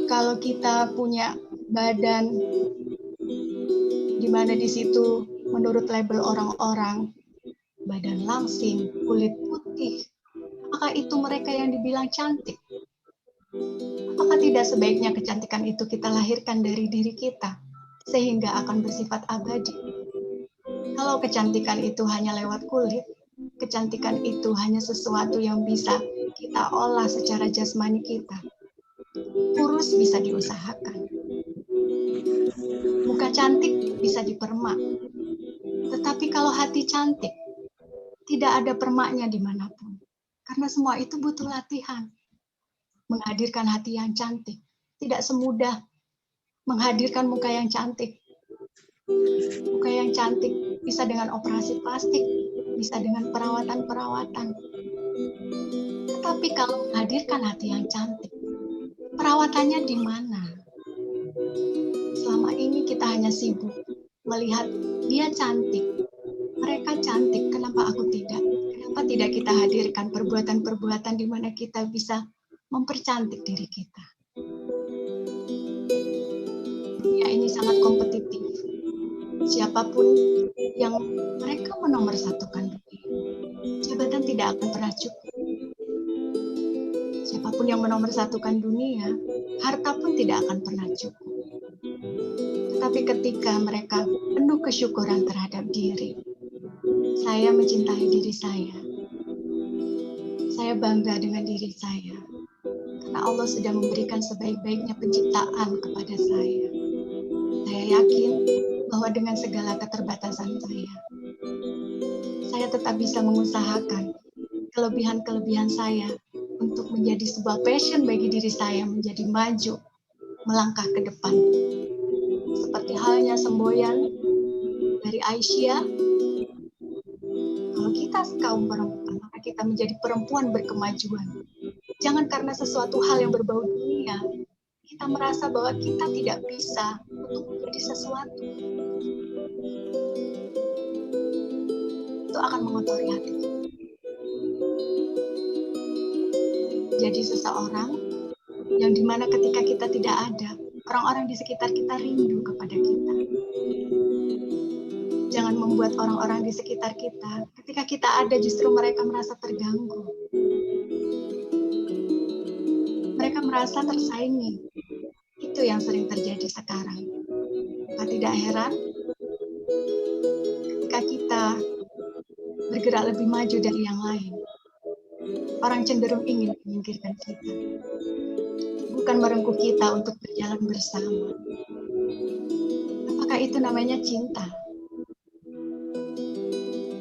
kalau kita punya badan di mana di situ menurut label orang-orang badan langsing, kulit putih, apakah itu mereka yang dibilang cantik? Apakah tidak sebaiknya kecantikan itu kita lahirkan dari diri kita sehingga akan bersifat abadi? Kalau kecantikan itu hanya lewat kulit, kecantikan itu hanya sesuatu yang bisa kita olah secara jasmani kita. Kurus bisa diusahakan. Muka cantik bisa dipermak. Tetapi kalau hati cantik, tidak ada permaknya dimanapun. Karena semua itu butuh latihan. Menghadirkan hati yang cantik tidak semudah menghadirkan muka yang cantik. Muka yang cantik bisa dengan operasi plastik, bisa dengan perawatan-perawatan. Tetapi kalau menghadirkan hati yang cantik, perawatannya di mana? Selama ini kita hanya sibuk melihat dia cantik, mereka cantik, kenapa aku tidak? Kenapa tidak kita hadirkan perbuatan-perbuatan di mana kita bisa mempercantik diri kita? Dunia ini sangat kompetitif. Siapapun yang mereka menomorsatukan dunia, jabatan tidak akan pernah cukup. Siapapun yang menomorsatukan dunia, harta pun tidak akan pernah cukup. Tetapi ketika mereka penuh kesyukuran terhadap diri, saya mencintai diri saya bangga dengan diri saya, karena Allah sudah memberikan sebaik-baiknya penciptaan kepada saya. Saya yakin bahwa dengan segala keterbatasan saya tetap bisa mengusahakan kelebihan-kelebihan saya untuk menjadi sebuah passion bagi diri saya, menjadi maju, melangkah ke depan. Seperti halnya semboyan dari Aisyah, kalau kita kaum perempuan, maka kita menjadi perempuan berkemajuan. Jangan karena sesuatu hal yang berbau dunia, kita merasa bahwa kita tidak bisa untuk menjadi sesuatu. Itu akan mengotori hati kita. Jadi seseorang yang dimana ketika kita tidak ada, orang-orang di sekitar kita rindu kepada kita. Jangan membuat orang-orang di sekitar kita, ketika kita ada justru mereka merasa terganggu. Mereka merasa tersaingi. Itu yang sering terjadi sekarang. Maka tidak heran ketika kita bergerak lebih maju dari yang lain, orang cenderung ingin menyingkirkan kita. Bukan merengkuh kita untuk berjalan bersama. Apakah itu namanya cinta?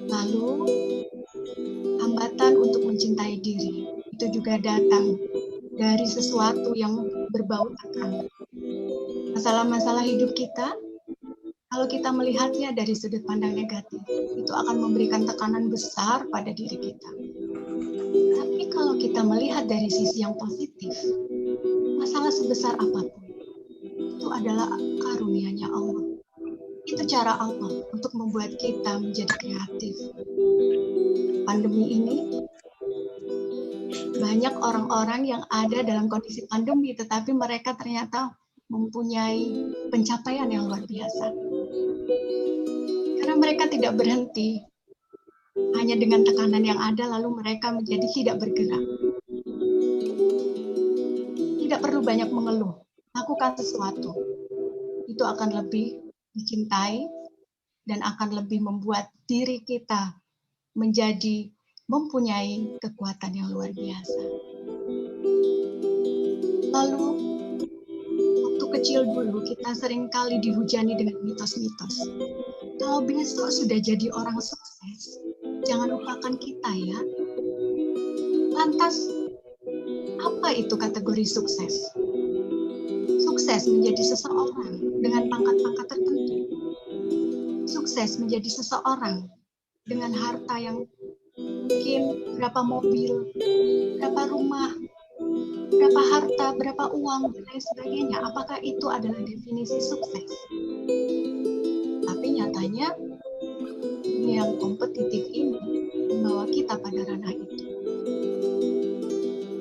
Lalu, hambatan untuk mencintai diri itu juga datang dari sesuatu yang berbau tekanan. Masalah-masalah hidup kita, kalau kita melihatnya dari sudut pandang negatif, itu akan memberikan tekanan besar pada diri kita. Tapi kalau kita melihat dari sisi yang positif, masalah sebesar apapun, itu adalah karunia-Nya Allah. Itu cara Allah untuk membuat kita menjadi kreatif. Pandemi ini, banyak orang-orang yang ada dalam kondisi pandemi, tetapi mereka ternyata mempunyai pencapaian yang luar biasa. Karena mereka tidak berhenti hanya dengan tekanan yang ada, lalu mereka menjadi tidak bergerak. Tidak perlu banyak mengeluh, lakukan sesuatu. Itu akan lebih dicintai dan akan lebih membuat diri kita menjadi mempunyai kekuatan yang luar biasa. Lalu, waktu kecil dulu kita seringkali dihujani dengan mitos-mitos. Kalau besok sudah jadi orang sukses, jangan lupakan kita ya. Lantas, apa itu kategori sukses? Sukses menjadi seseorang dengan pangkat-pangkat tertentu. Sukses menjadi seseorang dengan harta yang mungkin berapa mobil, berapa rumah, berapa harta, berapa uang, dan lain sebagainya. Apakah itu adalah definisi sukses? Tapi nyatanya, yang kompetitif ini membawa kita pada ranah itu.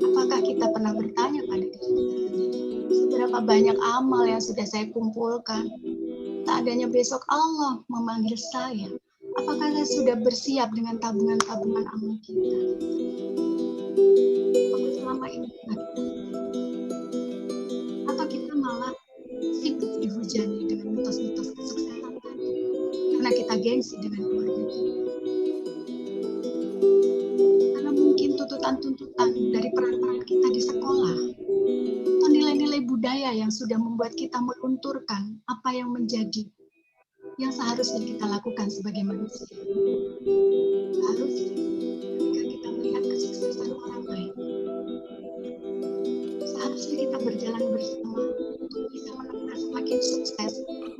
Apakah kita pernah bertanya pada diri kita sendiri, seberapa banyak amal yang sudah saya kumpulkan? Tak adanya besok Allah memanggil saya, apakah saya sudah bersiap dengan tabungan-tabungan amal kita? Apakah selama ini atau kita malah sibuk dihujani dengan mitos-mitos kesuksesan tadi karena kita gengsi dengan keluarga kita? Karena mungkin tuntutan-tuntutan dari peran-peran kita di sekolah atau nilai-nilai budaya yang sudah membuat kita melunturkan apa yang menjadi yang seharusnya kita lakukan sebagai manusia. Seharusnya ketika kita melihat kesuksesan orang lain, seharusnya kita berjalan bersama untuk bisa menemukan semakin sukses,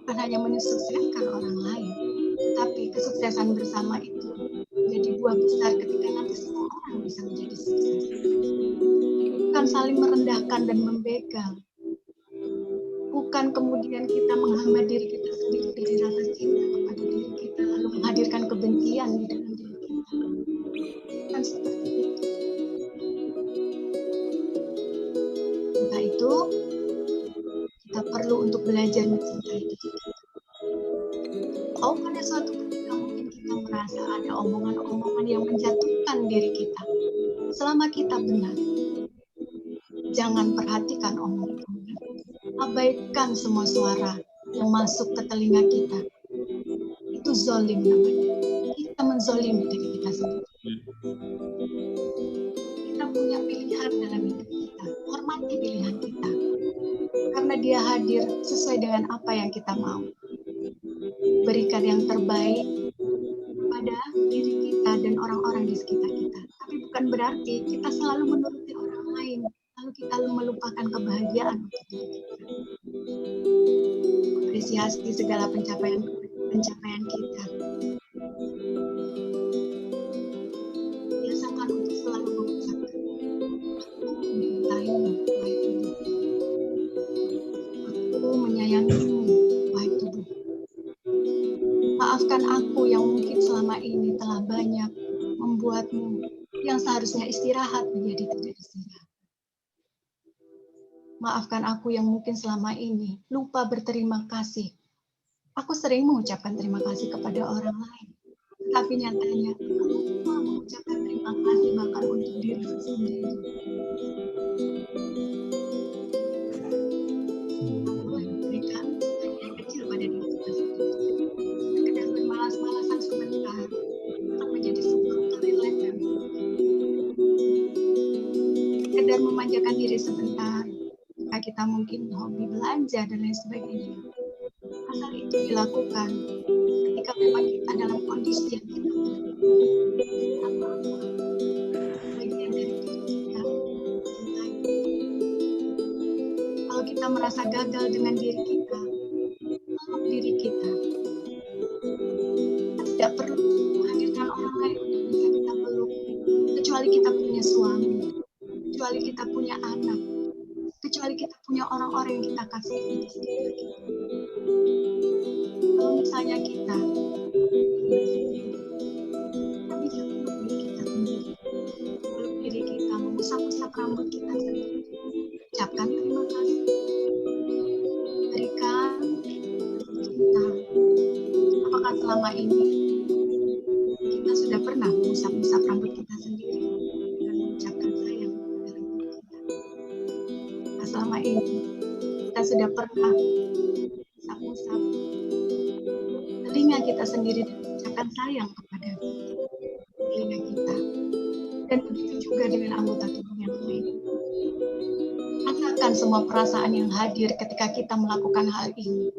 bukan hanya mensukseskan orang lain, tetapi kesuksesan bersama itu menjadi buah besar ketika nanti semua orang bisa menjadi sukses. Bukan saling merendahkan dan membegal. Bukan kemudian kita menghambat diri kita sendiri dari rasa cinta. Atau pada suatu ketika mungkin kita merasa ada omongan-omongan yang menjatuhkan diri kita. Selama kita benar, jangan perhatikan omongan-omongan. Abaikan semua suara yang masuk ke telinga kita. Itu zolim namanya. Kita menzolimi diri kita sendiri. Kita punya pilihan dalam hidup kita. Hormati pilihan kita. Karena dia hadir sesuai dengan apa yang kita mau. Berikan yang terbaik pada diri kita dan orang-orang di sekitar kita. Tapi bukan berarti kita selalu menuruti orang lain. Lalu kita melupakan kebahagiaan untuk diri kita. Apresiasi segala pencapaian kita. Biasakan untuk selalu mengucapkan, aku mencintaimu, wahai tubuh. Aku menyayangimu, wahai tubuh. Maafkan aku yang mungkin selama ini telah banyak membuatmu yang seharusnya istirahat menjadi tidak istirahat. Maafkan aku yang mungkin selama ini lupa berterima kasih. Aku sering mengucapkan terima kasih kepada orang lain. Tapi nyatanya, aku lupa mengucapkan terima kasih bahkan untuk diri sendiri. Boleh memberikan hadiah kecil pada diri kita sendiri. Sekedar bermalas-malasan sebentar untuk menjadi sebuah kelelehan. Sekedar memanjakan diri sebentar. Jika kita mungkin hobi belanja dan lain sebagainya. Asal itu dilakukan ketika memang kita dalam kondisi yang kita apa-apa bagian dari diri kita cintai. Kalau kita merasa gagal dengan diri kita, peluk diri kita. Kita tidak perlu menghadirkan orang lain untuk bisa kita peluk, kecuali kita punya suami, kecuali kita punya anak, kecuali kita punya orang-orang yang kita kasihi di sekitar kita. Kalau misalnya kita bisa peluk diri kita sendiri, peluk diri kita, mengusap-usap rambut kita sendiri, ucapkan terima kasih, berikan cinta. Apakah selama ini kita sudah pernah mengusap-usap rambut kita sendiri dan mengucapkan sayang kepada rambut kita? Nah, selama ini kita sudah pernah mengusap-usap telinga kita sendiri dan mengucapkan sayang kepada telinga kita. Dan begitu juga dengan anggota tubuh yang lain. Rasakan semua perasaan yang hadir ketika kita melakukan hal ini.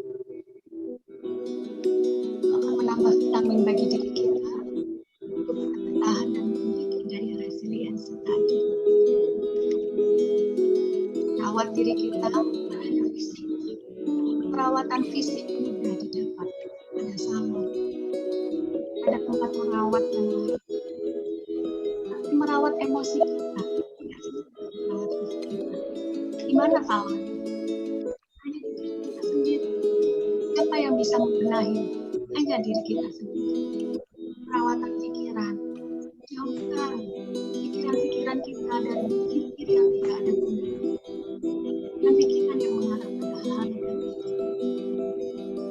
Akan menambah vitamin bagi diri kita untuk bisa bertahan dan memiliki daya resiliensi tadi. Rawat diri kita pada fisik. Perawatan fisik mudah didapat. Ada salon, ada tempat merawat yang lain. Tapi merawat emosi kita, tidak seperti merawat fisik kita. Di mana salon? Hanya di diri kita sendiri. Siapa yang bisa membenahi? Hanya diri kita sendiri. Perawatan pikiran, jauhkan pikiran-pikiran kita dari pikir yang tidak ada gunanya. Dan pikiran yang mengarah pada hal negatif.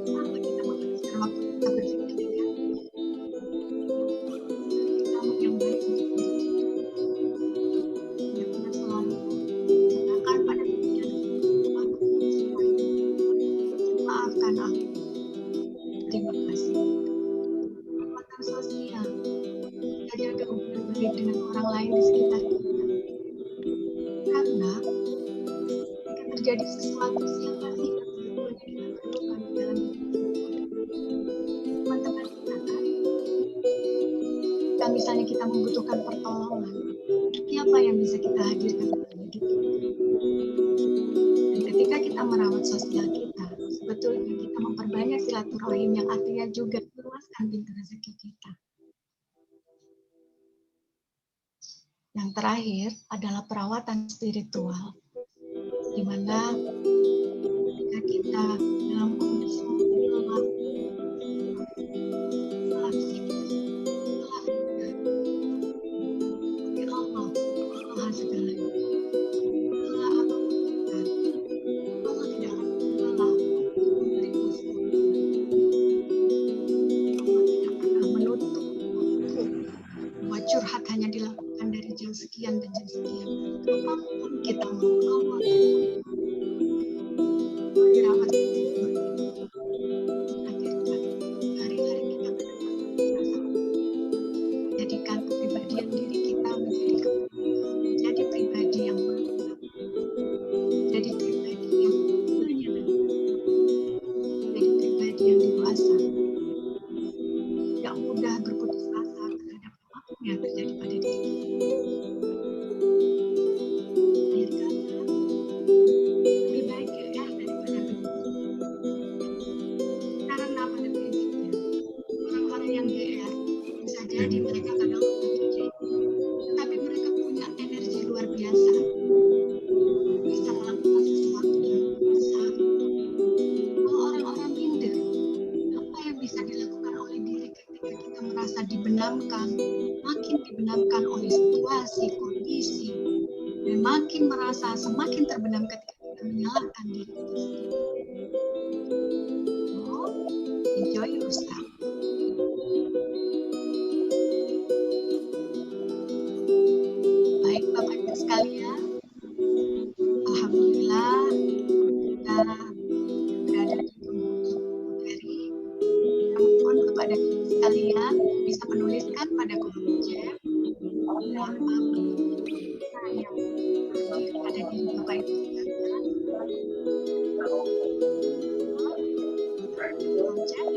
Kenapa kita menghabiskan waktu kita berpikir negatif? Vitamin yang baik untuk diri kita. Benar-benar selalu katakan pada pikiran aku mencintai. Maafkan aku. Terima kasih. Kekuatan sosial. Jadi ada hubungan baik dengan orang lain di sekitar kita. Karena jika terjadi sesuatu, siapa sih yang sebetulnya kita perlukan di dalam hidup kita? Teman-teman kita kan? Jika misalnya kita membutuhkan pertolongan, siapa yang bisa kita hadirkan dalam hidup kita? Dan ketika kita merawat sosial kita, sebetulnya kita memperbanyak silaturahim yang artinya juga meluaskan pintu rezeki kita. Yang terakhir adalah perawatan spiritual, di mana ketika kita dalam kondisi lelah, lelah psikis, lelah badan, tapi Allah maha segalanya. Lelah apapun kita, Allah tidak akan lelah untuk memberimu semua. jadi mereka kadang terjadi, tapi mereka punya energi luar biasa, bisa melakukan sesuatu yang besar. Kalau orang-orang minder, apa yang bisa dilakukan oleh diri ketika kita merasa dibenamkan, makin dibenamkan oleh situasi, kondisi, dan makin merasa semakin terbenam ketika kita menyalahkan diri kita sendiri. So, enjoy your stuff. Baik Bapak Ibu sekalian, alhamdulillah kita berada di penghujung materi. Mohon Bapak dan Ibu sekalian bisa menuliskan pada kolom chat berapa berita yang hadir pada diri Bapak Ibu sekalian. Kolom chat.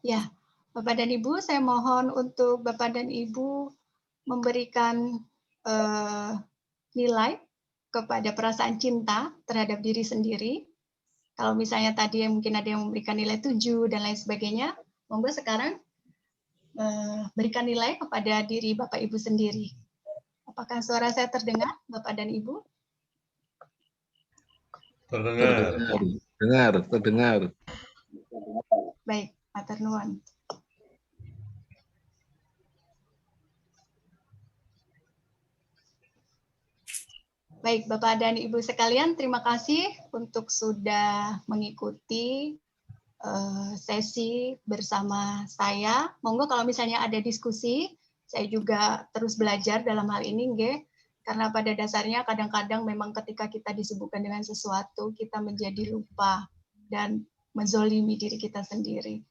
Ya, Bapak dan Ibu, saya mohon untuk Bapak dan Ibu memberikan nilai kepada perasaan cinta terhadap diri sendiri. Kalau misalnya tadi mungkin ada yang memberikan nilai 7 dan lain sebagainya, monggo sekarang berikan nilai kepada diri Bapak Ibu sendiri. Apakah suara saya terdengar, Bapak dan Ibu? Terdengar. Terdengar. Baik, matur nuwun. Baik, Bapak dan Ibu sekalian, terima kasih untuk sudah mengikuti sesi bersama saya. Monggo kalau misalnya ada diskusi, saya juga terus belajar dalam hal ini, nggih. Karena pada dasarnya kadang-kadang memang ketika kita disibukkan dengan sesuatu, kita menjadi lupa dan menzolimi diri kita sendiri.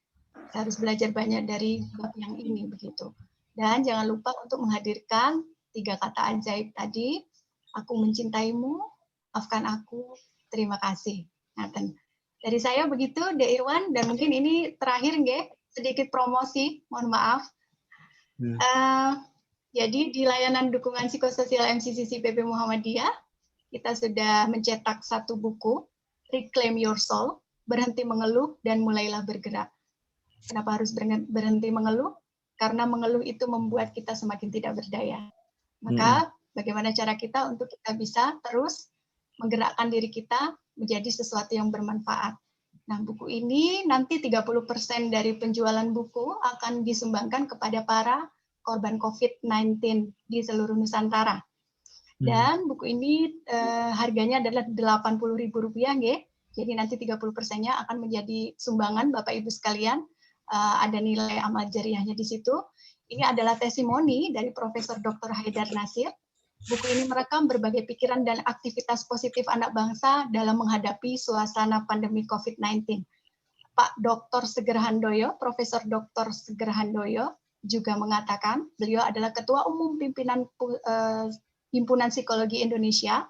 Saya harus belajar banyak dari bab yang ini, begitu. Dan jangan lupa untuk menghadirkan 3 kata ajaib tadi. Aku mencintaimu, maafkan aku, terima kasih. Ngaten. Dari saya begitu, De Irwan, dan mungkin ini terakhir nggih, sedikit promosi, mohon maaf. Jadi di layanan dukungan psikososial MCCC PP Muhammadiyah, kita sudah mencetak 1 buku, Reclaim Your Soul, Berhenti Mengeluh dan Mulailah Bergerak. Kenapa harus berhenti mengeluh? Karena mengeluh itu membuat kita semakin tidak berdaya. Maka bagaimana cara kita untuk kita bisa terus menggerakkan diri kita menjadi sesuatu yang bermanfaat. Nah, buku ini nanti 30% dari penjualan buku akan disumbangkan kepada para korban COVID-19 di seluruh Nusantara. Dan buku ini harganya adalah Rp80.000, nggih. Jadi nanti 30%-nya akan menjadi sumbangan Bapak Ibu sekalian. Ada nilai amal jariahnya di situ. Ini adalah testimoni dari Profesor Dr. Haidar Nasir. Buku ini merekam berbagai pikiran dan aktivitas positif anak bangsa dalam menghadapi suasana pandemi COVID-19. Pak Dr. Seger Handoyo, Profesor Dr. Seger Handoyo juga mengatakan, beliau adalah Ketua Umum Pimpinan Himpunan Psikologi Indonesia.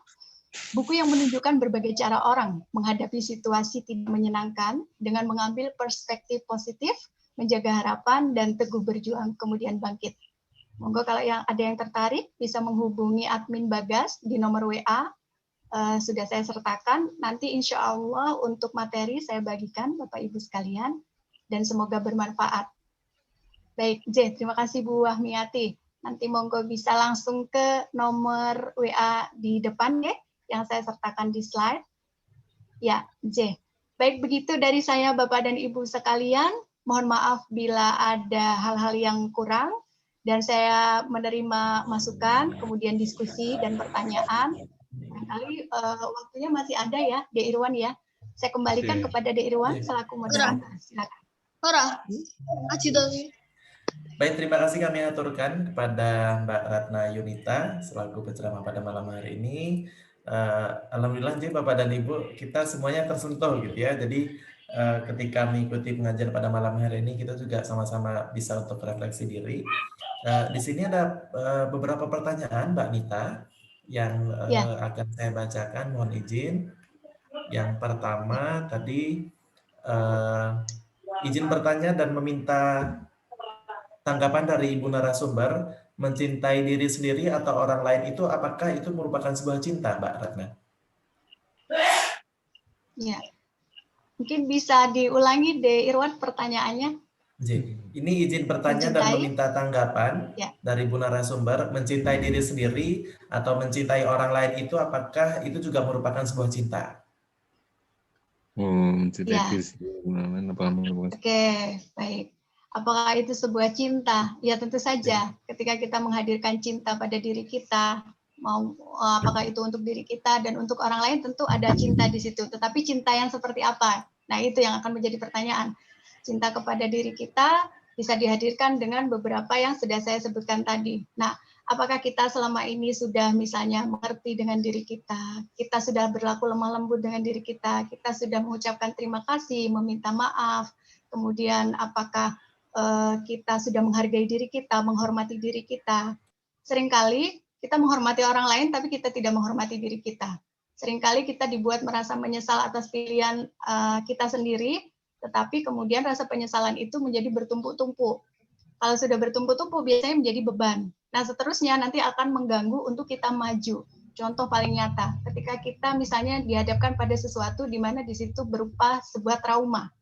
Buku yang menunjukkan berbagai cara orang menghadapi situasi tidak menyenangkan dengan mengambil perspektif positif, menjaga harapan, dan teguh berjuang kemudian bangkit. Monggo kalau ada yang tertarik bisa menghubungi admin Bagas di nomor WA. Sudah saya sertakan. Nanti insya Allah untuk materi saya bagikan Bapak Ibu sekalian dan semoga bermanfaat. Baik, J, terima kasih Bu Wahmiati. Nanti monggo bisa langsung ke nomor WA di depan ya, yang saya sertakan di slide. Ya, J. Baik, begitu dari saya Bapak dan Ibu sekalian. Mohon maaf bila ada hal-hal yang kurang. Dan saya menerima masukan, kemudian diskusi dan pertanyaan. Barangkali waktunya masih ada ya, De Irwan ya. Saya kembalikan kepada De Irwan selaku moderator. Silakan. Baik, terima kasih kami aturkan kepada Mbak Ratna Yunita selaku penceramah pada malam hari ini. Alhamdulillah, jadi Bapak dan Ibu, kita semuanya tersentuh gitu ya. Jadi ketika mengikuti pengajian pada malam hari ini, kita juga sama-sama bisa untuk refleksi diri. Di sini ada beberapa pertanyaan, Mbak Nita, yang akan saya bacakan. Mohon izin. Yang pertama tadi izin bertanya dan meminta tanggapan dari Ibu narasumber mencintai diri sendiri atau orang lain itu apakah itu merupakan sebuah cinta, Mbak Ratna? Ya, mungkin bisa diulangi deh Irwan pertanyaannya. Ini izin bertanya dan Mencintai? meminta tanggapan Ya. dari Bu narasumber, mencintai diri sendiri atau mencintai orang lain itu apakah itu juga merupakan sebuah cinta? Mencintai Ya. diri sendiri. Oke, baik. Apakah itu sebuah cinta? Ya tentu saja. Ketika kita menghadirkan cinta pada diri kita, mau apakah itu untuk diri kita dan untuk orang lain, tentu ada cinta di situ. Tetapi cinta yang seperti apa? Nah, itu yang akan menjadi pertanyaan. Cinta kepada diri kita bisa dihadirkan dengan beberapa yang sudah saya sebutkan tadi. Nah, apakah kita selama ini sudah misalnya mengerti dengan diri kita sudah berlaku lemah lembut dengan diri kita sudah mengucapkan terima kasih, meminta maaf, kemudian apakah kita sudah menghargai diri kita, menghormati diri kita. Seringkali kita menghormati orang lain, tapi kita tidak menghormati diri kita. Seringkali kita dibuat merasa menyesal atas pilihan kita sendiri, tetapi kemudian rasa penyesalan itu menjadi bertumpuk-tumpuk. Kalau sudah bertumpuk-tumpuk, biasanya menjadi beban. Nah, seterusnya nanti akan mengganggu untuk kita maju. Contoh paling nyata, ketika kita misalnya dihadapkan pada sesuatu di mana di situ berupa sebuah trauma.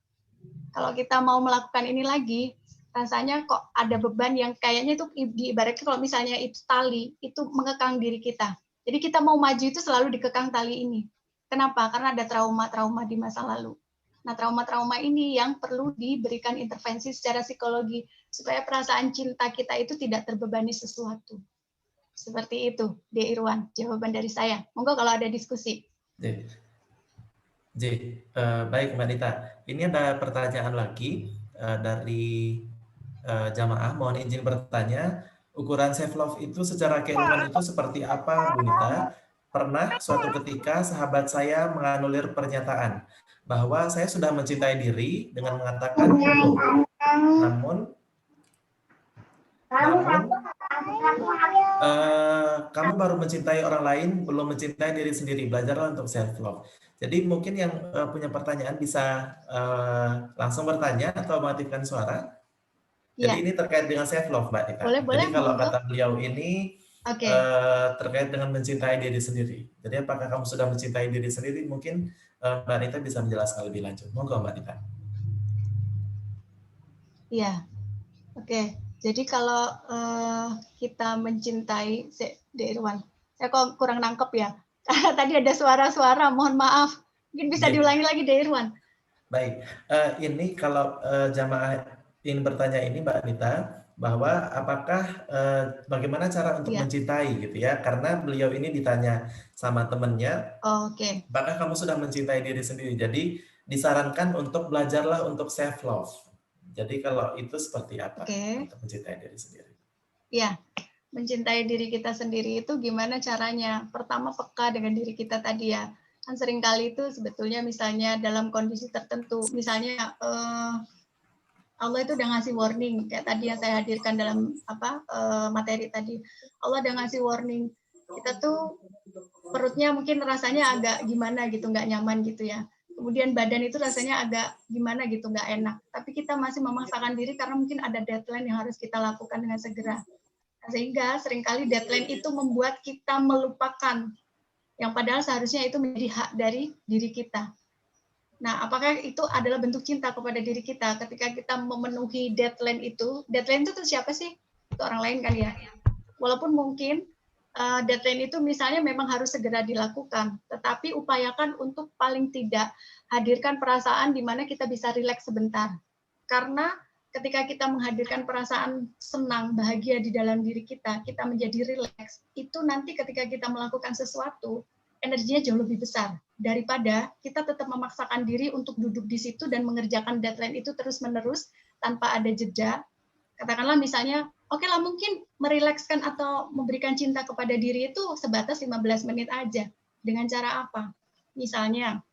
Kalau kita mau melakukan ini lagi, rasanya kok ada beban yang kayaknya itu diibaratkan kalau misalnya itu tali, itu mengekang diri kita. Jadi kita mau maju itu selalu dikekang tali ini. Kenapa? Karena ada trauma-trauma di masa lalu. Nah, trauma-trauma ini yang perlu diberikan intervensi secara psikologi supaya perasaan cinta kita itu tidak terbebani sesuatu. Seperti itu, D. Irwan, jawaban dari saya. Monggo kalau ada diskusi. Baik Mbak Nita. Ini ada pertanyaan lagi dari jamaah. Mohon izin bertanya, ukuran self love itu secara keilmuan itu seperti apa, Bu Nita? Pernah suatu ketika sahabat saya menganulir pernyataan bahwa saya sudah mencintai diri dengan mengatakan belum. Namun kamu baru mencintai orang lain, belum mencintai diri sendiri. Belajarlah untuk self love. Jadi mungkin yang punya pertanyaan bisa langsung bertanya atau mengaktifkan suara. Jadi ini terkait dengan self love, Mbak Nita. Jadi kalau kata beliau ini terkait dengan mencintai diri sendiri. Jadi apakah kamu sudah mencintai diri sendiri? Mungkin Mbak Nita bisa menjelaskan lebih lanjut. Monggo Mbak Nita. Iya, oke. Jadi kalau kita mencintai, D. Irwan, saya kok kurang nangkep ya. Karena tadi ada suara-suara, mohon maaf. Mungkin bisa diulangi lagi, D. Irwan. Baik, ini kalau jamaah ingin bertanya ini Mbak Nita, bahwa apakah bagaimana cara untuk mencintai gitu ya, karena beliau ini ditanya sama temennya, apakah kamu sudah mencintai diri sendiri, jadi disarankan untuk belajarlah untuk self love. Jadi kalau itu seperti apa untuk mencintai diri sendiri? Ya, mencintai diri kita sendiri itu gimana caranya? Pertama peka dengan diri kita tadi ya, kan seringkali itu sebetulnya misalnya dalam kondisi tertentu, misalnya Allah itu udah ngasih warning, kayak tadi yang saya hadirkan dalam materi tadi. Allah udah ngasih warning, kita tuh perutnya mungkin rasanya agak gimana gitu, nggak nyaman gitu ya. Kemudian badan itu rasanya agak gimana gitu, nggak enak. Tapi kita masih memaksakan diri karena mungkin ada deadline yang harus kita lakukan dengan segera. Sehingga seringkali deadline itu membuat kita melupakan yang padahal seharusnya itu menjadi hak dari diri kita. Nah, apakah itu adalah bentuk cinta kepada diri kita ketika kita memenuhi deadline itu? Deadline itu siapa sih? Itu orang lain kan ya. Walaupun mungkin deadline itu misalnya memang harus segera dilakukan, tetapi upayakan untuk paling tidak hadirkan perasaan di mana kita bisa rileks sebentar. Karena ketika kita menghadirkan perasaan senang, bahagia di dalam diri kita, kita menjadi rileks, itu nanti ketika kita melakukan sesuatu, energinya jauh lebih besar daripada kita tetap memaksakan diri untuk duduk di situ dan mengerjakan deadline itu terus-menerus tanpa ada jeda. Katakanlah misalnya, oke lah mungkin merilekskan atau memberikan cinta kepada diri itu sebatas 15 menit aja. Dengan cara apa? Misalnya,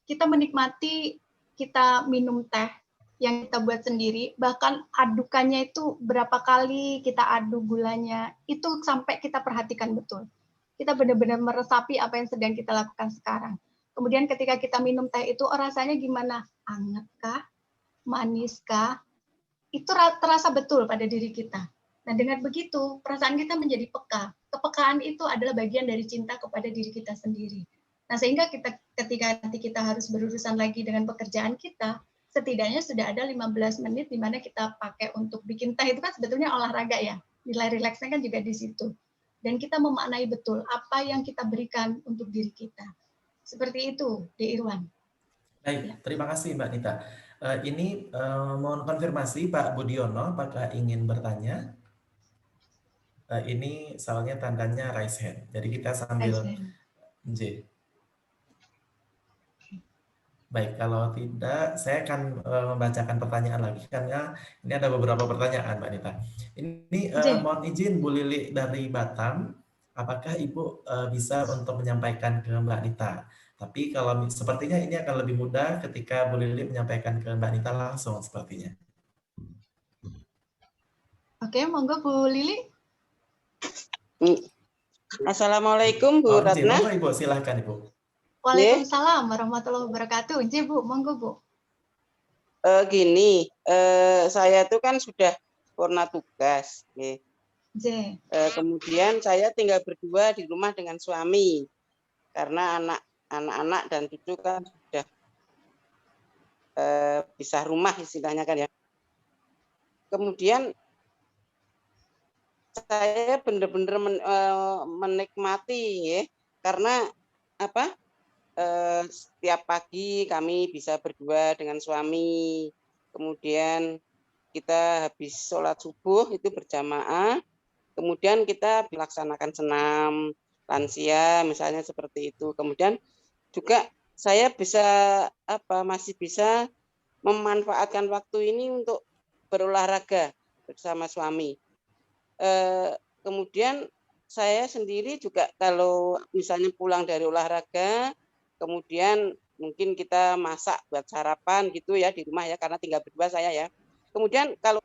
kita menikmati, kita minum teh yang kita buat sendiri, bahkan adukannya itu berapa kali kita aduk gulanya, itu sampai kita perhatikan betul. Kita benar-benar meresapi apa yang sedang kita lakukan sekarang. Kemudian ketika kita minum teh itu, rasanya gimana? Anget kah? Manis kah? itu terasa betul pada diri kita. Nah, dengan begitu, perasaan kita menjadi peka. Kepekaan itu adalah bagian dari cinta kepada diri kita sendiri. Nah, sehingga ketika nanti kita harus berurusan lagi dengan pekerjaan kita, setidaknya sudah ada 15 menit di mana kita pakai untuk bikin teh, itu kan sebetulnya olahraga ya. Nilai rileksnya kan juga di situ. Dan kita memaknai betul apa yang kita berikan untuk diri kita. Seperti itu, De Irwan. Baik, terima kasih Mbak Nita. Ini mohon konfirmasi Pak Budiono, apakah ingin bertanya? Ini soalnya tandanya raise hand. Jadi kita sambil J. Baik, kalau tidak, saya akan membacakan pertanyaan lagi karena ini ada beberapa pertanyaan, Mbak Nita. Ini mohon izin Bu Lili dari Batam, apakah Ibu bisa untuk menyampaikan ke Mbak Nita? Tapi kalau sepertinya ini akan lebih mudah ketika Bu Lili menyampaikan ke Mbak Nita langsung sepertinya. Oke, monggo Bu Lili. Assalamualaikum Bu Ratna. Monggo Ibu, silahkan Ibu. Waalaikumsalam warahmatullahi wabarakatuh. Bu, monggo Bu. Gini, saya itu kan sudah purna tugas. Kemudian saya tinggal berdua di rumah dengan suami. Karena anak-anak dan cucu kan sudah pisah rumah istilahnya kan ya. Kemudian saya benar-benar menikmati ya, karena apa? Setiap pagi kami bisa berdua dengan suami, kemudian kita habis sholat subuh itu berjamaah, kemudian kita melaksanakan senam lansia misalnya seperti itu. Kemudian juga saya bisa masih bisa memanfaatkan waktu ini untuk berolahraga bersama suami. Kemudian saya sendiri juga kalau misalnya pulang dari olahraga, kemudian mungkin kita masak buat sarapan gitu ya di rumah ya, karena tinggal berdua saya ya. Kemudian kalau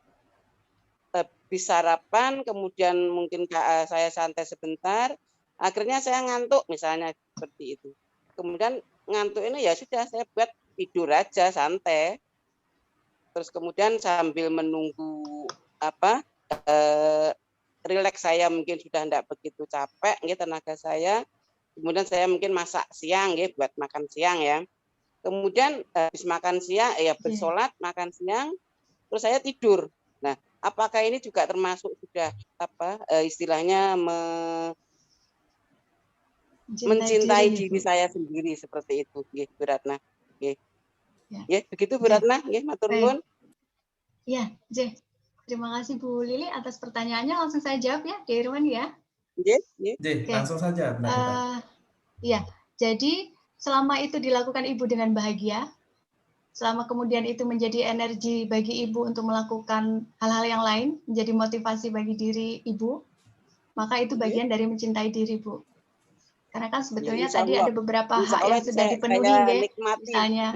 habis sarapan, kemudian mungkin saya santai sebentar, akhirnya saya ngantuk misalnya seperti itu. Kemudian ngantuk ini ya sudah saya buat tidur aja santai. Terus kemudian sambil menunggu rileks saya mungkin sudah tidak begitu capek tenaga saya. Kemudian saya mungkin masak siang buat makan siang ya. Kemudian habis makan siang ya bersolat, makan siang, terus saya tidur. Nah, apakah ini juga termasuk sudah istilahnya mencintai diri saya sendiri seperti itu, Bu Ratna. Ya, begitu Bu Ratna, matur nuwun. Iya, terima kasih Bu Lili atas pertanyaannya. Langsung saya jawab ya, De Irwan ya. Langsung saja. Iya, jadi selama itu dilakukan Ibu dengan bahagia, selama kemudian itu menjadi energi bagi Ibu untuk melakukan hal-hal yang lain, menjadi motivasi bagi diri Ibu, maka itu bagian dari mencintai diri, Bu. Karena kan sebetulnya tadi ada beberapa hak yang sudah dipenuhi, misalnya.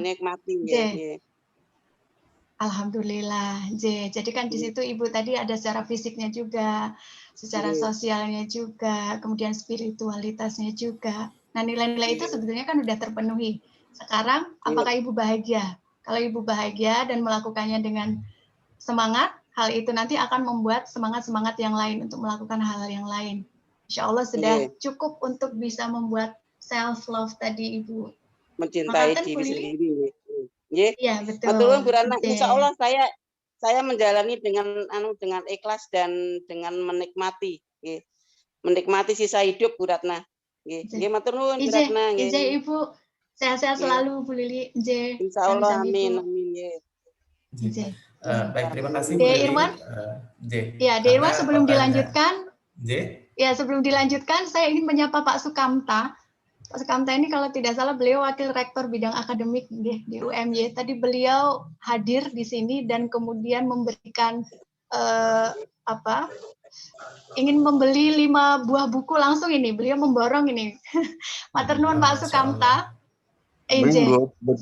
Alhamdulillah, jadi kan di situ Ibu tadi ada secara fisiknya juga, secara sosialnya juga, kemudian spiritualitasnya juga. Nah, nilai-nilai itu sebetulnya kan sudah terpenuhi. Sekarang, apakah Ibu bahagia? Kalau Ibu bahagia dan melakukannya dengan semangat, hal itu nanti akan membuat semangat-semangat yang lain untuk melakukan hal-hal yang lain. Insya Allah sudah cukup untuk bisa membuat self-love tadi, Ibu. Mencintai diri sendiri. Iya, betul. Betul, Bu Ratna. Insya Allah saya menjalani dengan ikhlas dan dengan menikmati. Menikmati sisa hidup, Bu Ratna. Matur nuwun, Bu Ratna. Ibu. Sehat-sehat selalu, Bu Lili. Insya Allah, amin. Baik, terima kasih Bu De Lili. Irwan. Ya, De Irwan sebelum dilanjutkan. Ya, sebelum dilanjutkan, saya ingin menyapa Pak Sukamta. Pak Sukamta ini kalau tidak salah beliau Wakil Rektor Bidang Akademik di UMY. Tadi beliau hadir di sini dan kemudian memberikan ingin membeli 5 buah buku langsung ini. Beliau memborong ini. Matur nuwun Pak Sukamta.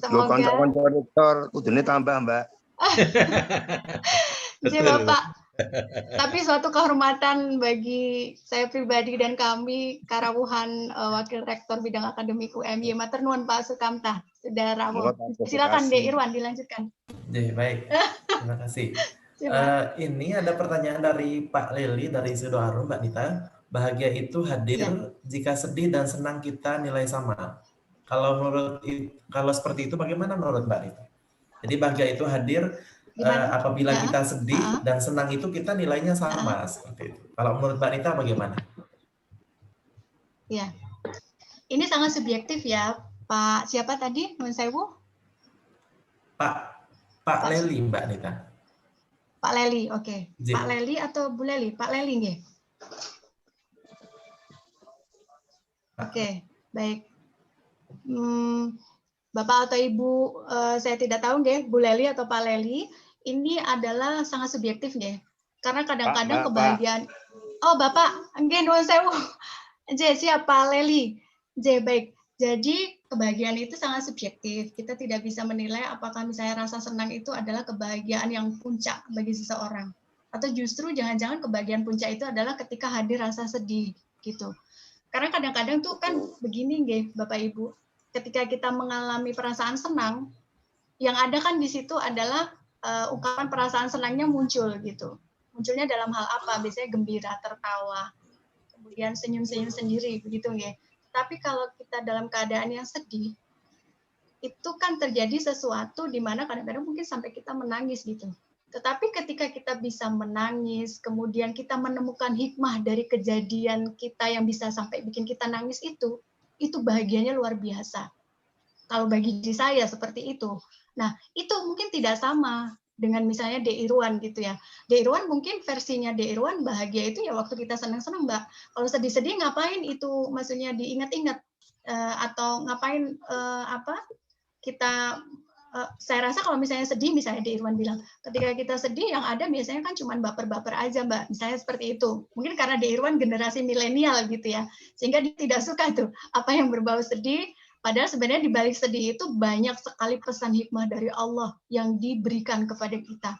Semoga rektor kudune tambah, Mbak. Bapak. Tapi suatu kehormatan bagi saya pribadi dan kami Karawuhan Wakil Rektor Bidang Akademik UMY. Matur nuwun Pak Sukamta. Sudah rawuh. Silakan De Irwan dilanjutkan. Baik. Terima kasih. Ini ada pertanyaan dari Pak Leli dari Sidoarjo, Mbak Nita. Bahagia itu hadir jika sedih dan senang kita nilai sama. Kalau seperti itu bagaimana menurut Mbak Nita? Jadi bahagia itu hadir apabila kita sedih dan senang itu kita nilainya sama seperti itu. Kalau menurut Mbak Nita bagaimana? Ya, ini sangat subjektif ya, Pak. Siapa tadi? Nun Sewu? Pak Leli, Mbak Nita. Pak Leli, oke. Pak Leli atau Bu Leli? Pak Leli, nggih. Oke, baik. Bapak atau Ibu, saya tidak tahu nggih, Bu Leli atau Pak Leli. Ini adalah sangat subjektif nggih. Karena kadang-kadang kebahagiaan. Oh, Bapak, nggih nuwun sewu. Siap Pak Leli. Baik. Jadi kebahagiaan itu sangat subjektif. Kita tidak bisa menilai apakah misalnya rasa senang itu adalah kebahagiaan yang puncak bagi seseorang. Atau justru jangan-jangan kebahagiaan puncak itu adalah ketika hadir rasa sedih gitu. Karena kadang-kadang tuh kan begini nggih Bapak Ibu, ketika kita mengalami perasaan senang, yang ada kan di situ adalah ungkapan perasaan senangnya muncul gitu. Munculnya dalam hal apa? Biasanya gembira, tertawa, kemudian senyum-senyum sendiri begitu nggih. Tapi kalau kita dalam keadaan yang sedih, itu kan terjadi sesuatu di mana kadang-kadang mungkin sampai kita menangis gitu. Tetapi ketika kita bisa menangis, kemudian kita menemukan hikmah dari kejadian kita yang bisa sampai bikin kita nangis itu bahagianya luar biasa. Kalau bagi diri saya seperti itu. Nah, itu mungkin tidak sama dengan misalnya De Irwan gitu ya. De Irwan mungkin versinya De Irwan bahagia itu ya waktu kita senang-senang, Mbak. Kalau sedih-sedih ngapain itu maksudnya diingat-ingat atau ngapain kita saya rasa kalau misalnya sedih, misalnya De Irwan bilang, ketika kita sedih yang ada biasanya kan cuma baper-baper aja, Mbak. Misalnya seperti itu. Mungkin karena De Irwan generasi milenial gitu ya, sehingga dia tidak suka tuh apa yang berbau sedih. Padahal sebenarnya di balik sedih itu banyak sekali pesan hikmah dari Allah yang diberikan kepada kita.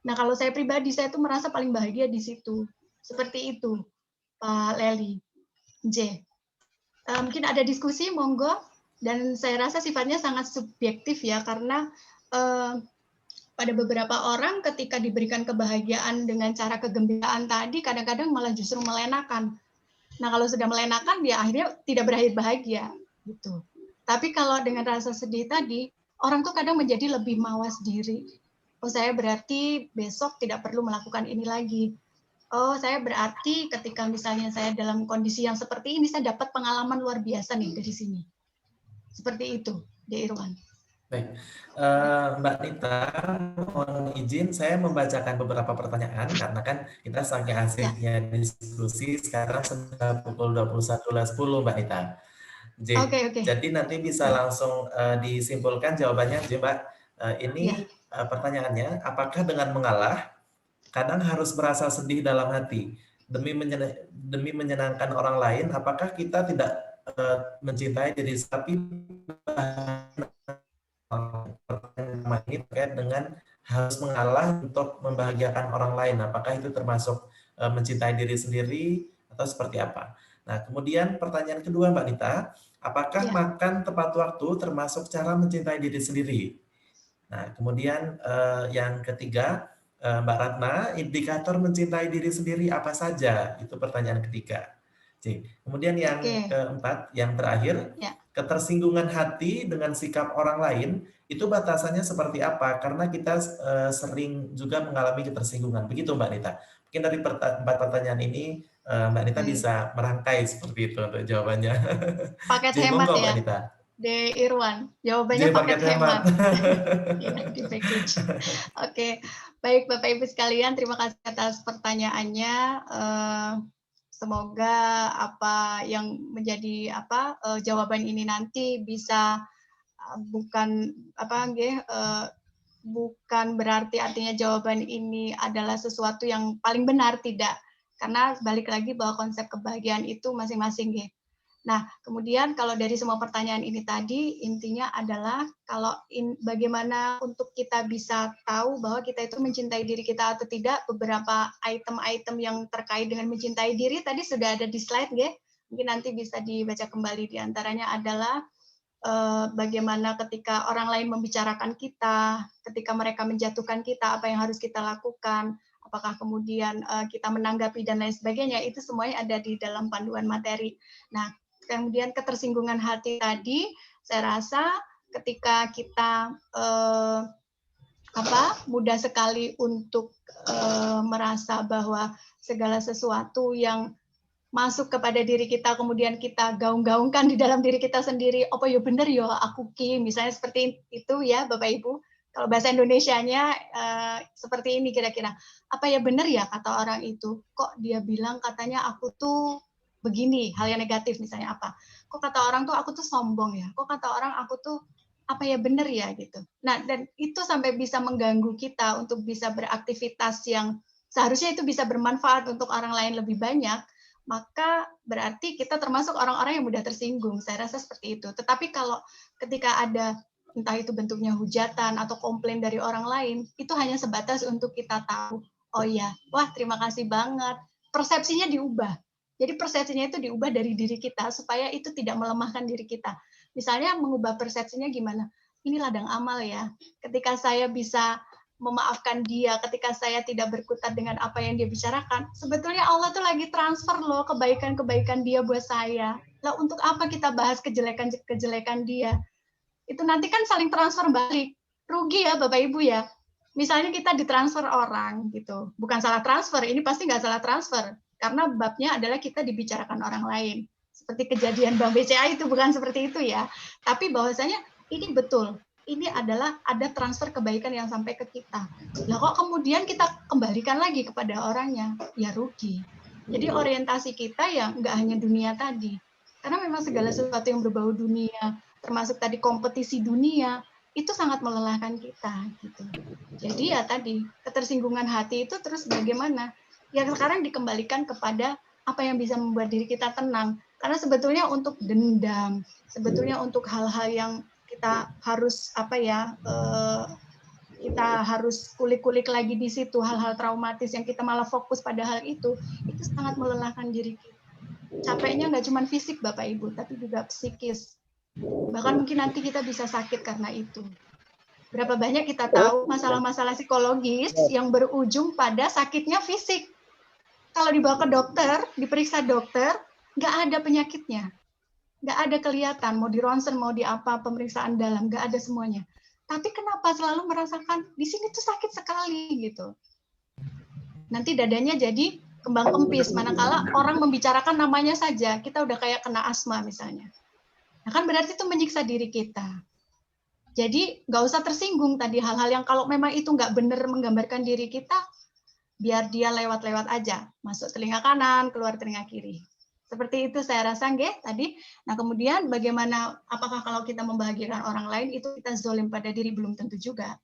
Nah kalau saya pribadi, saya tuh merasa paling bahagia di situ. Seperti itu, Pak Leli. Mungkin ada diskusi, monggo. Dan saya rasa sifatnya sangat subjektif ya, karena pada beberapa orang ketika diberikan kebahagiaan dengan cara kegembiraan tadi, kadang-kadang malah justru melenakan. Nah kalau sudah melenakan, dia akhirnya tidak berakhir bahagia. Gitu. Tapi kalau dengan rasa sedih tadi, orang tuh kadang menjadi lebih mawas diri. Oh saya berarti besok tidak perlu melakukan ini lagi. Oh saya berarti ketika misalnya saya dalam kondisi yang seperti ini, saya dapat pengalaman luar biasa nih dari sini. Seperti itu, De Irwan. Baik, Mbak Nita, mohon izin saya membacakan beberapa pertanyaan karena kan kita saking asiknya diskusi sekarang sudah pukul 21.10 Mbak Nita. Jadi nanti bisa langsung disimpulkan jawabannya, Mbak. Ini pertanyaannya, apakah dengan mengalah kadang harus merasa sedih dalam hati demi menyenangkan orang lain? Apakah kita tidak mencintai diri, tapi pertanyaan ini terkait dengan harus mengalah untuk membahagiakan orang lain. Apakah itu termasuk mencintai diri sendiri atau seperti apa? Nah, kemudian pertanyaan kedua Mbak Nita, apakah makan tepat waktu termasuk cara mencintai diri sendiri? Nah, kemudian yang ketiga, Mbak Ratna, indikator mencintai diri sendiri apa saja? Itu pertanyaan ketiga. Kemudian yang keempat, yang terakhir, ketersinggungan hati dengan sikap orang lain, itu batasannya seperti apa? Karena kita sering juga mengalami ketersinggungan. Begitu Mbak Nita. Mungkin dari empat pertanyaan ini, Mbak Nita bisa merangkai seperti itu untuk jawabannya. Paket hemat ya, Mbak Nita. De Irwan, jawabannya paket hemat. Di package. Oke, baik Bapak Ibu sekalian, terima kasih atas pertanyaannya. Semoga apa yang menjadi jawaban ini nanti bisa bukan berarti artinya jawaban ini adalah sesuatu yang paling benar, tidak. Karena balik lagi bahwa konsep kebahagiaan itu masing-masing. Nah, kemudian kalau dari semua pertanyaan ini tadi, intinya adalah bagaimana untuk kita bisa tahu bahwa kita itu mencintai diri kita atau tidak, beberapa item-item yang terkait dengan mencintai diri tadi sudah ada di slide, mungkin nanti bisa dibaca kembali. Di antaranya adalah bagaimana ketika orang lain membicarakan kita, ketika mereka menjatuhkan kita, apa yang harus kita lakukan, apakah kemudian kita menanggapi dan lain sebagainya, itu semuanya ada di dalam panduan materi. Nah, kemudian ketersinggungan hati tadi, saya rasa ketika kita mudah sekali untuk merasa bahwa segala sesuatu yang masuk kepada diri kita, kemudian kita gaung-gaungkan di dalam diri kita sendiri, apa ya bener ya aku ki, misalnya seperti itu ya Bapak Ibu. Kalau bahasa Indonesianya seperti ini kira-kira, apa ya bener ya kata orang itu, kok dia bilang katanya aku tuh begini, hal yang negatif misalnya apa, kok kata orang tuh aku tuh sombong ya, kok kata orang aku tuh apa ya bener ya gitu. Nah, dan itu sampai bisa mengganggu kita untuk bisa beraktivitas yang seharusnya itu bisa bermanfaat untuk orang lain lebih banyak, maka berarti kita termasuk orang-orang yang mudah tersinggung. Saya rasa seperti itu. Tetapi kalau ketika ada entah itu bentuknya hujatan atau komplain dari orang lain, itu hanya sebatas untuk kita tahu, oh ya, wah terima kasih banget. Persepsinya diubah. Jadi persepsinya itu diubah dari diri kita supaya itu tidak melemahkan diri kita. Misalnya mengubah persepsinya gimana? Ini ladang amal ya. Ketika saya bisa memaafkan dia, ketika saya tidak berkutat dengan apa yang dia bicarakan, sebetulnya Allah tuh lagi transfer loh kebaikan-kebaikan dia buat saya. Lah untuk apa kita bahas kejelekan-kejelekan dia? Itu nanti kan saling transfer balik. Rugi ya Bapak Ibu ya. Misalnya kita ditransfer orang gitu. Bukan salah transfer, ini pasti nggak salah transfer. Karena babnya adalah kita dibicarakan orang lain. Seperti kejadian Bang BCA itu bukan seperti itu ya. Tapi bahwasanya ini betul. Ini adalah ada transfer kebaikan yang sampai ke kita. Lah kok kemudian kita kembalikan lagi kepada orangnya? Ya rugi. Jadi orientasi kita ya nggak hanya dunia tadi. Karena memang segala sesuatu yang berbau dunia, termasuk tadi kompetisi dunia, itu sangat melelahkan kita. Gitu. Jadi ya tadi, ketersinggungan hati itu terus bagaimana? Ya sekarang dikembalikan kepada apa yang bisa membuat diri kita tenang. Karena sebetulnya untuk dendam, sebetulnya untuk hal-hal yang kita harus kita harus kulik-kulik lagi di situ hal-hal traumatis yang kita malah fokus pada hal itu sangat melelahkan diri kita. Capeknya nggak cuma fisik Bapak Ibu, tapi juga psikis. Bahkan mungkin nanti kita bisa sakit karena itu. Berapa banyak kita tahu masalah-masalah psikologis yang berujung pada sakitnya fisik. Kalau dibawa ke dokter, diperiksa dokter, nggak ada penyakitnya. Nggak ada kelihatan, mau di ronsen, mau di apa, pemeriksaan dalam, nggak ada semuanya. Tapi kenapa selalu merasakan, di sini tuh sakit sekali, gitu. Nanti dadanya jadi kembang kempis, manakala orang membicarakan namanya saja, kita udah kayak kena asma misalnya. Nah kan berarti itu menyiksa diri kita. Jadi nggak usah tersinggung tadi hal-hal yang kalau memang itu nggak benar menggambarkan diri kita, biar dia lewat-lewat aja, masuk telinga kanan, keluar telinga kiri. Seperti itu saya rasa nggih tadi. Nah kemudian bagaimana, apakah kalau kita membahagiakan orang lain itu kita zolim pada diri? Belum tentu juga.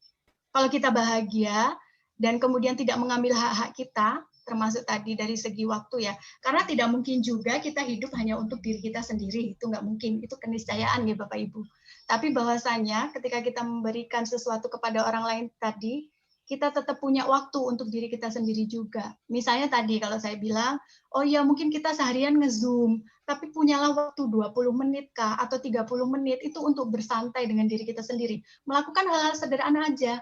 Kalau kita bahagia dan kemudian tidak mengambil hak-hak kita, termasuk tadi dari segi waktu ya, karena tidak mungkin juga kita hidup hanya untuk diri kita sendiri, itu nggak mungkin, itu keniscayaan ya Bapak Ibu. Tapi bahwasanya ketika kita memberikan sesuatu kepada orang lain tadi, kita tetap punya waktu untuk diri kita sendiri juga. Misalnya tadi kalau saya bilang, oh ya mungkin kita seharian nge-zoom, tapi punyalah waktu 20 menit kah, atau 30 menit itu untuk bersantai dengan diri kita sendiri. Melakukan hal-hal sederhana aja.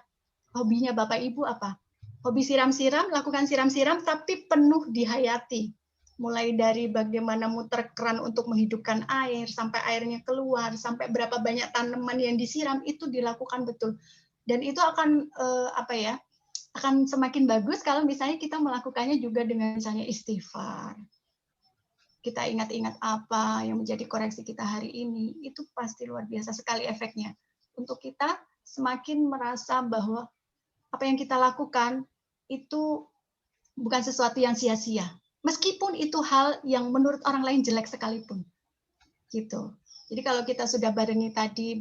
Hobinya Bapak Ibu apa? Hobi siram-siram, lakukan siram-siram, tapi penuh dihayati. Mulai dari bagaimana muter keran untuk menghidupkan air, sampai airnya keluar, sampai berapa banyak tanaman yang disiram, itu dilakukan betul. Dan itu akan akan semakin bagus kalau misalnya kita melakukannya juga dengan misalnya istighfar. Kita ingat-ingat apa yang menjadi koreksi kita hari ini, itu pasti luar biasa sekali efeknya. Untuk kita semakin merasa bahwa apa yang kita lakukan itu bukan sesuatu yang sia-sia. Meskipun itu hal yang menurut orang lain jelek sekalipun. Gitu. Jadi kalau kita sudah barengi tadi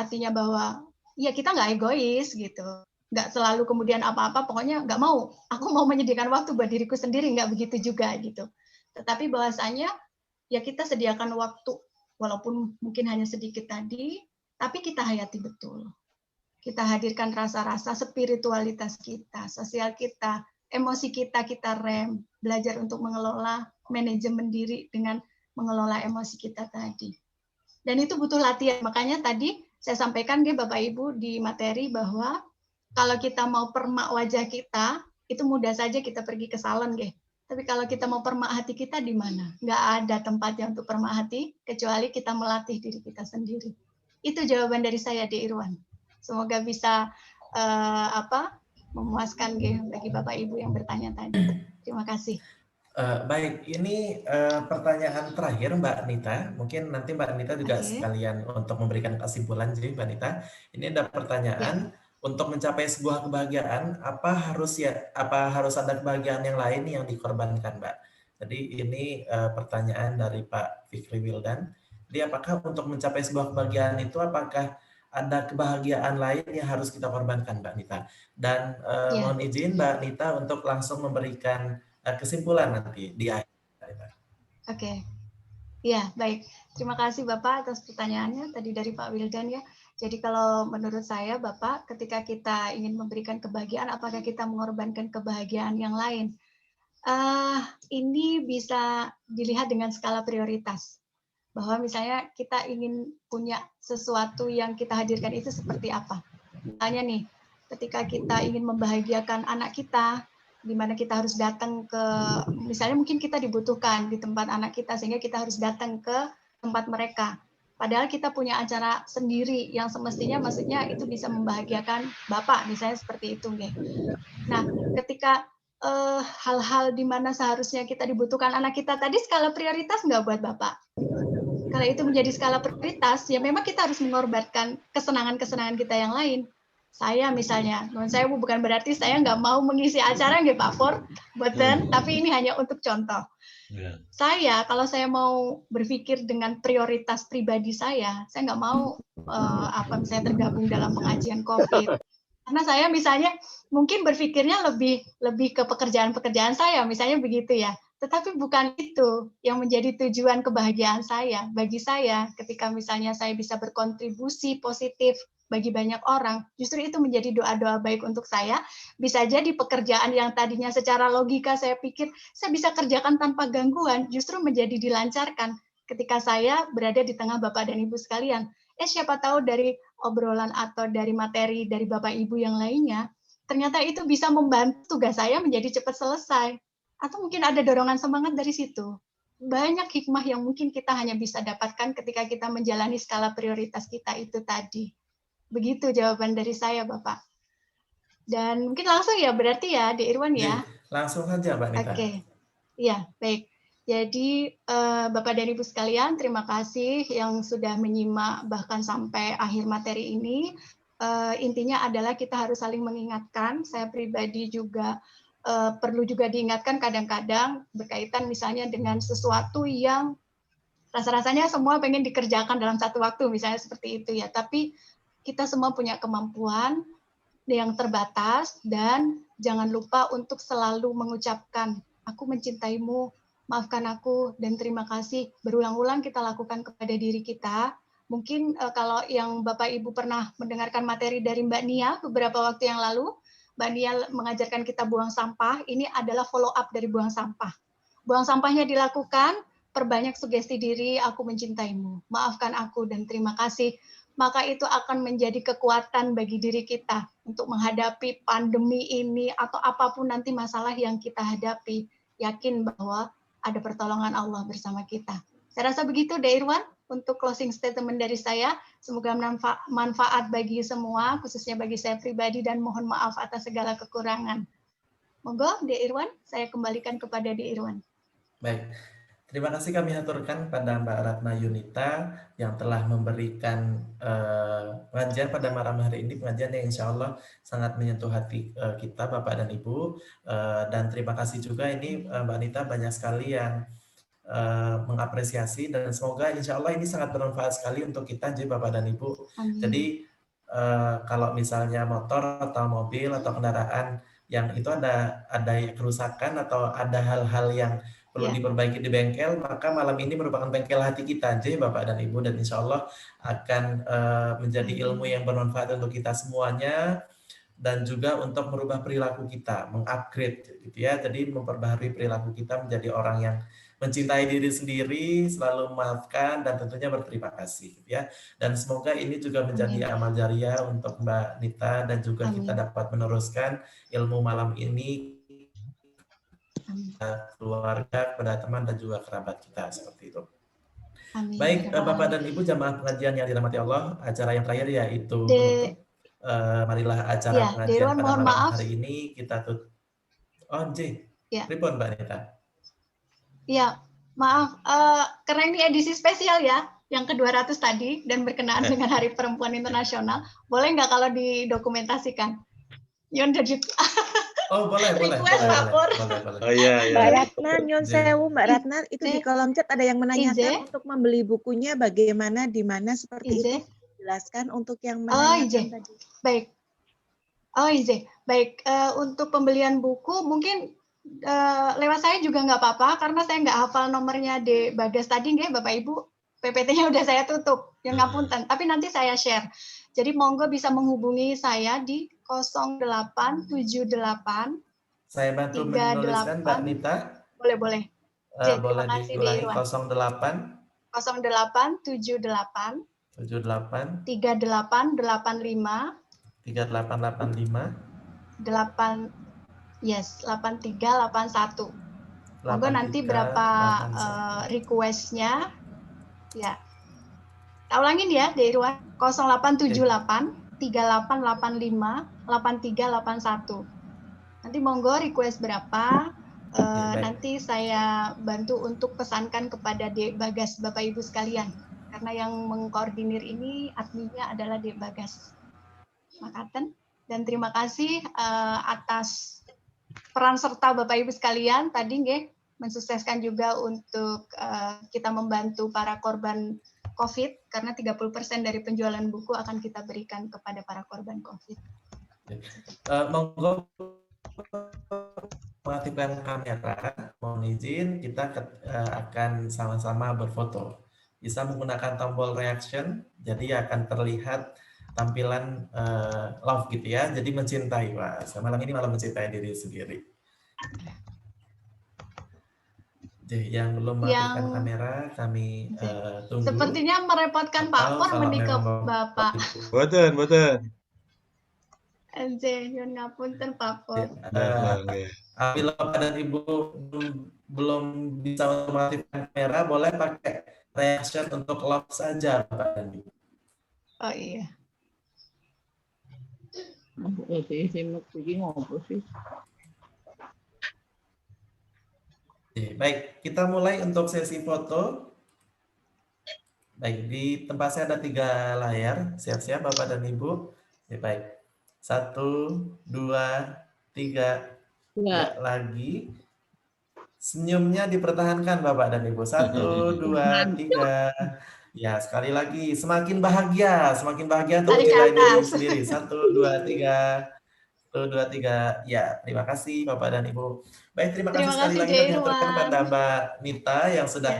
artinya bahwa ya kita nggak egois gitu, nggak selalu kemudian apa-apa, pokoknya nggak mau, aku mau menyediakan waktu buat diriku sendiri, nggak begitu juga gitu. Tetapi bahwasanya ya kita sediakan waktu, walaupun mungkin hanya sedikit tadi, tapi kita hayati betul. Kita hadirkan rasa-rasa spiritualitas kita, sosial kita, emosi kita rem, belajar untuk mengelola manajemen diri dengan mengelola emosi kita tadi. Dan itu butuh latihan. Makanya tadi saya sampaikan ke Bapak Ibu di materi bahwa kalau kita mau permak wajah kita, itu mudah saja kita pergi ke salon, Ge. Tapi kalau kita mau permak hati kita di mana? Nggak ada tempatnya untuk permak hati, kecuali kita melatih diri kita sendiri. Itu jawaban dari saya, De Irwan. Semoga bisa memuaskan, Ge, bagi Bapak Ibu yang bertanya tadi. Terima kasih. Baik, ini pertanyaan terakhir Mbak Nita. Mungkin nanti Mbak Nita juga sekalian untuk memberikan kesimpulan. Jadi Mbak Nita, ini ada pertanyaan untuk mencapai sebuah kebahagiaan, apa harus ada kebahagiaan yang lain yang dikorbankan, Mbak? Jadi ini pertanyaan dari Pak Fikri Wildan. Jadi apakah untuk mencapai sebuah kebahagiaan itu apakah ada kebahagiaan lain yang harus kita korbankan, Mbak Nita? Dan mohon izin Mbak Nita untuk langsung memberikan kesimpulan nanti di akhir. Oke. Ya, baik. Terima kasih Bapak atas pertanyaannya tadi dari Pak Wildan ya. Jadi kalau menurut saya Bapak, ketika kita ingin memberikan kebahagiaan, apakah kita mengorbankan kebahagiaan yang lain? Ini bisa dilihat dengan skala prioritas. Bahwa misalnya kita ingin punya sesuatu yang kita hadirkan itu seperti apa. Misalnya nih, ketika kita ingin membahagiakan anak kita, di mana kita harus datang ke, misalnya mungkin kita dibutuhkan di tempat anak kita, sehingga kita harus datang ke tempat mereka. Padahal kita punya acara sendiri yang semestinya maksudnya itu bisa membahagiakan Bapak, misalnya seperti itu. Nah, ketika hal-hal di mana seharusnya kita dibutuhkan anak kita, tadi skala prioritas nggak buat Bapak? Kalau itu menjadi skala prioritas, ya memang kita harus mengorbankan kesenangan-kesenangan kita yang lain. Saya misalnya, saya bukan berarti saya nggak mau mengisi acara nggih Pak For, betul, tapi ini hanya untuk contoh. Saya, kalau saya mau berpikir dengan prioritas pribadi saya nggak mau misalnya tergabung dalam pengajian COVID. Karena saya misalnya mungkin berpikirnya lebih ke pekerjaan-pekerjaan saya, misalnya begitu ya. Tetapi bukan itu yang menjadi tujuan kebahagiaan saya. Bagi saya, ketika misalnya saya bisa berkontribusi positif bagi banyak orang, justru itu menjadi doa-doa baik untuk saya. Bisa jadi pekerjaan yang tadinya secara logika saya pikir saya bisa kerjakan tanpa gangguan, justru menjadi dilancarkan ketika saya berada di tengah Bapak dan Ibu sekalian. Siapa tahu dari obrolan atau dari materi dari Bapak Ibu yang lainnya, ternyata itu bisa membantu tugas saya menjadi cepat selesai. Atau mungkin ada dorongan semangat dari situ. Banyak hikmah yang mungkin kita hanya bisa dapatkan ketika kita menjalani skala prioritas kita itu tadi. Begitu jawaban dari saya, Bapak. Dan mungkin langsung ya, berarti ya, De Irwan ya? Langsung saja, Mbak Nita. Oke. Ya, baik. Jadi, Bapak dan Ibu sekalian, terima kasih yang sudah menyimak bahkan sampai akhir materi ini. Intinya adalah kita harus saling mengingatkan. Saya pribadi juga perlu juga diingatkan kadang-kadang berkaitan misalnya dengan sesuatu yang rasa-rasanya semua pengen dikerjakan dalam satu waktu, misalnya seperti itu ya. Tapi kita semua punya kemampuan yang terbatas dan jangan lupa untuk selalu mengucapkan, aku mencintaimu, maafkan aku, dan terima kasih. Berulang-ulang kita lakukan kepada diri kita. Mungkin kalau yang Bapak Ibu pernah mendengarkan materi dari Mbak Nia beberapa waktu yang lalu, Mbak Nia mengajarkan kita buang sampah, ini adalah follow up dari buang sampah. Buang sampahnya dilakukan, perbanyak sugesti diri, aku mencintaimu, maafkan aku, dan terima kasih. Maka itu akan menjadi kekuatan bagi diri kita untuk menghadapi pandemi ini atau apapun nanti masalah yang kita hadapi. Yakin bahwa ada pertolongan Allah bersama kita. Saya rasa begitu, De Irwan, untuk closing statement dari saya. Semoga manfaat bagi semua, khususnya bagi saya pribadi, dan mohon maaf atas segala kekurangan. Monggo, De Irwan, saya kembalikan kepada De Irwan. Baik. Terima kasih kami aturkan pada Mbak Ratna Yunita yang telah memberikan pengajian pada malam hari ini, pengajian yang insya Allah sangat menyentuh hati kita Bapak dan Ibu. Dan terima kasih juga ini Mbak Anita banyak sekali yang mengapresiasi, dan semoga insya Allah ini sangat bermanfaat sekali untuk kita Bapak dan Ibu. Amin. Jadi kalau misalnya motor atau mobil atau kendaraan yang itu ada kerusakan atau ada hal-hal yang perlu diperbaiki di bengkel, maka malam ini merupakan bengkel hati kita Bapak dan Ibu, dan insya Allah akan menjadi ilmu yang bermanfaat untuk kita semuanya, dan juga untuk merubah perilaku kita, mengupgrade gitu ya. Jadi memperbaharui perilaku kita menjadi orang yang mencintai diri sendiri, selalu memaafkan, dan tentunya berterima kasih ya. Dan semoga ini juga menjadi amal jariah untuk Mbak Nita, dan juga kita dapat meneruskan ilmu malam ini keluarga, kepada teman dan juga kerabat kita, seperti itu. Amin. Baik, Bapak dan Ibu jamaah pengajian yang dirahmati Allah, acara yang terakhir yaitu marilah acara pengajian pada malam hari ini kita tutup. Oh, J. Pripun Mbak Nita? Ya, maaf, karena ini edisi spesial ya, yang ke-200 tadi, dan berkenaan dengan Hari Perempuan Internasional, boleh nggak kalau didokumentasikan? Yon jadi oh boleh, request lapor. Oh iya, iya. Mbak Ratna, Nyon Sewu, Mbak Ratna, itu di kolom chat ada yang menanyakan untuk membeli bukunya bagaimana, di mana, seperti itu. Jelaskan untuk yang menanyakan tadi. Baik. Oh iya, baik. Untuk pembelian buku mungkin lewat saya juga nggak apa-apa, karena saya nggak hafal nomornya di Bagas tadi, nggih Bapak Ibu. PPT-nya udah saya tutup, yang ngapunten. Tapi nanti saya share. Jadi monggo bisa menghubungi saya di 0878. Saya bantu menuliskan Mbak Nita. Boleh. Boleh diulangi 08 0878 78 3885 8381. Monggo nanti berapa request-nya ya. Tak ulangin ya, di ruang 0878 3885 8381. Nanti monggo request berapa, nanti saya bantu untuk pesankan kepada Dek Bagas, Bapak Ibu sekalian. Karena yang mengkoordinir ini adminnya adalah Dek Bagas. Makaten. Dan terima kasih atas peran serta Bapak Ibu sekalian tadi nggih, mensukseskan juga untuk kita membantu para korban COVID, karena 30% dari penjualan buku akan kita berikan kepada para korban COVID. Monggo mengaktifkan kamera, mohon izin kita akan sama-sama berfoto. Bisa menggunakan tombol reaction, jadi akan terlihat tampilan love gitu ya, jadi mencintai. Wah, malam ini malam mencintai diri sendiri. Yang belum mengaktifkan kamera kami tunggu. Sepertinya merepotkan Pak Por menikah Bapak. Boten. Nyun ngapunten Pak Por. Apabila Bapak dan Ibu belum bisa mengaktifkan kamera, boleh pakai reaction untuk love saja Bapak dan Ibu. Oh iya. Baik, kita mulai untuk sesi foto. Baik, di tempat saya ada 3 layar. Siap-siap Bapak dan Ibu. Baik, 1, 2, 3. Ya, lagi. Senyumnya dipertahankan Bapak dan Ibu. 1, 2, 3. Ya, sekali lagi. Semakin bahagia untuk mencintai diri sendiri. 1, 2, 3. 1, 2, 3. Ya, terima kasih Bapak dan Ibu. Baik, terima kasih sekali lagi kami aturkan kepada Mbak Nita yang sudah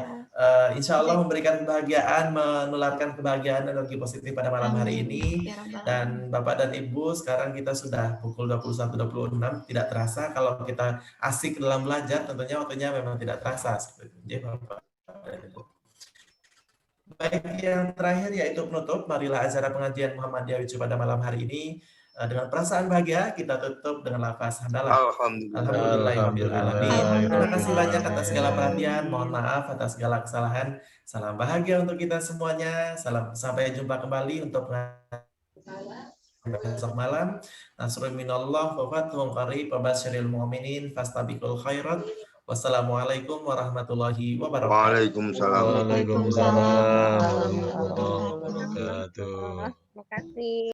insya Allah memberikan kebahagiaan, menularkan kebahagiaan dan energi positif pada malam hari ini. Dan Bapak dan Ibu, sekarang kita sudah pukul 21.26, tidak terasa kalau kita asik dalam belajar, tentunya waktunya memang tidak terasa. Jadi Bapak dan Ibu. Baik, yang terakhir yaitu penutup, marilah acara pengajian Muhammadiyah Wicu pada malam hari ini dengan perasaan bahagia kita tutup dengan lafaz hamdalah. Alhamdulillahirrahmanirrahim. Terima kasih banyak atas segala perhatian. Mohon maaf atas segala kesalahan. Salam bahagia untuk kita semuanya. Sampai jumpa kembali untuk besok malam. Nasrul minallah wa fathun qarib wa basyiril mu'minin fastabiqul khairat. Wassalamualaikum warahmatullahi wabarakatuh. Waalaikumsalam. Waalaikumsalam warahmatullahi wabarakatuh. Terima kasih.